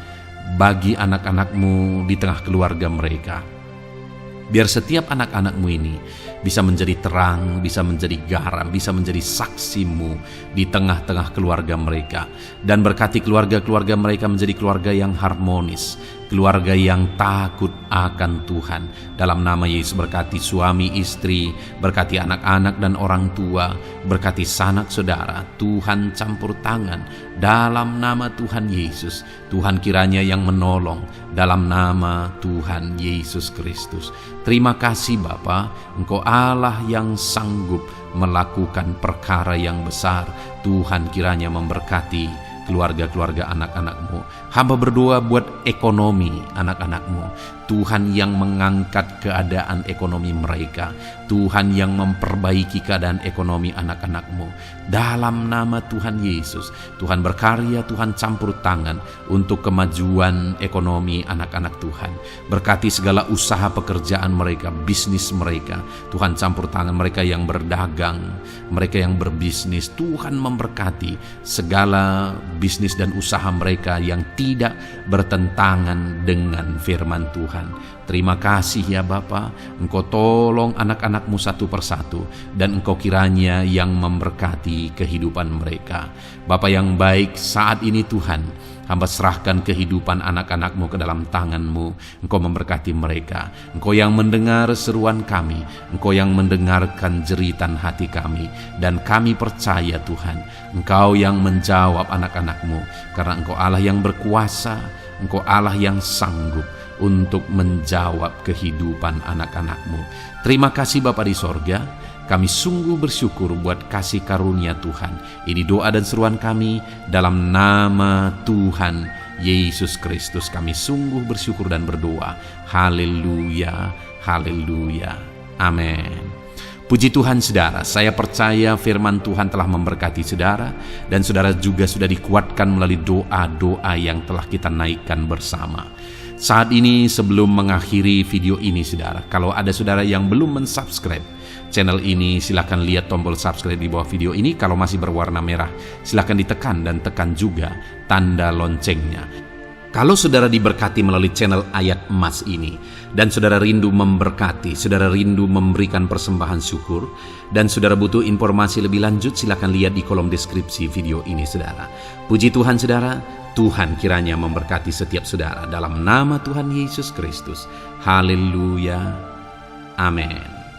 bagi anak-anak-Mu di tengah keluarga mereka. Biar setiap anak-anak-Mu ini bisa menjadi terang, bisa menjadi garam, bisa menjadi saksi-Mu di tengah-tengah keluarga mereka. Dan berkati keluarga-keluarga mereka menjadi keluarga yang harmonis, keluarga yang takut akan Tuhan. Dalam nama Yesus, berkati suami istri, berkati anak-anak dan orang tua, berkati sanak saudara. Tuhan campur tangan dalam nama Tuhan Yesus. Tuhan kiranya yang menolong dalam nama Tuhan Yesus Kristus. Terima kasih Bapa, Engkau Allah yang sanggup melakukan perkara yang besar. Tuhan kiranya memberkati keluarga-keluarga anak-anak-Mu. Hamba berdoa buat ekonomi anak-anak-Mu. Tuhan yang mengangkat keadaan ekonomi mereka. Tuhan yang memperbaiki keadaan ekonomi anak-anak-Mu. Dalam nama Tuhan Yesus, Tuhan berkarya, Tuhan campur tangan untuk kemajuan ekonomi anak-anak Tuhan. Berkati segala usaha pekerjaan mereka, bisnis mereka. Tuhan campur tangan mereka yang berdagang, mereka yang berbisnis. Tuhan memberkati segala bisnis dan usaha mereka yang tidak bertentangan dengan firman Tuhan. Terima kasih ya Bapa, Engkau tolong anak-anak-Mu satu persatu, dan Engkau kiranya yang memberkati kehidupan mereka. Bapa yang baik, saat ini Tuhan, hamba serahkan kehidupan anak-anak-Mu ke dalam tangan-Mu. Engkau memberkati mereka. Engkau yang mendengar seruan kami, Engkau yang mendengarkan jeritan hati kami, dan kami percaya Tuhan, Engkau yang menjawab anak-anak-Mu, karena Engkau Allah yang berkuasa, Engkau Allah yang sanggup untuk menjawab kehidupan anak-anak-Mu. Terima kasih Bapa di sorga, kami sungguh bersyukur buat kasih karunia Tuhan. Ini doa dan seruan kami dalam nama Tuhan Yesus Kristus. Kami sungguh bersyukur dan berdoa. Haleluya, haleluya, amin. Puji Tuhan saudara, saya percaya firman Tuhan telah memberkati saudara, dan saudara juga sudah dikuatkan melalui doa-doa yang telah kita naikkan bersama. Saat ini sebelum mengakhiri video ini saudara, kalau ada saudara yang belum mensubscribe channel ini, silakan lihat tombol subscribe di bawah video ini. Kalau masih berwarna merah, silakan ditekan dan tekan juga tanda loncengnya. Kalau saudara diberkati melalui channel Ayat Emas ini, dan saudara rindu memberkati, saudara rindu memberikan persembahan syukur, dan saudara butuh informasi lebih lanjut, silakan lihat di kolom deskripsi video ini saudara. Puji Tuhan saudara, Tuhan kiranya memberkati setiap saudara dalam nama Tuhan Yesus Kristus. Haleluya, amin.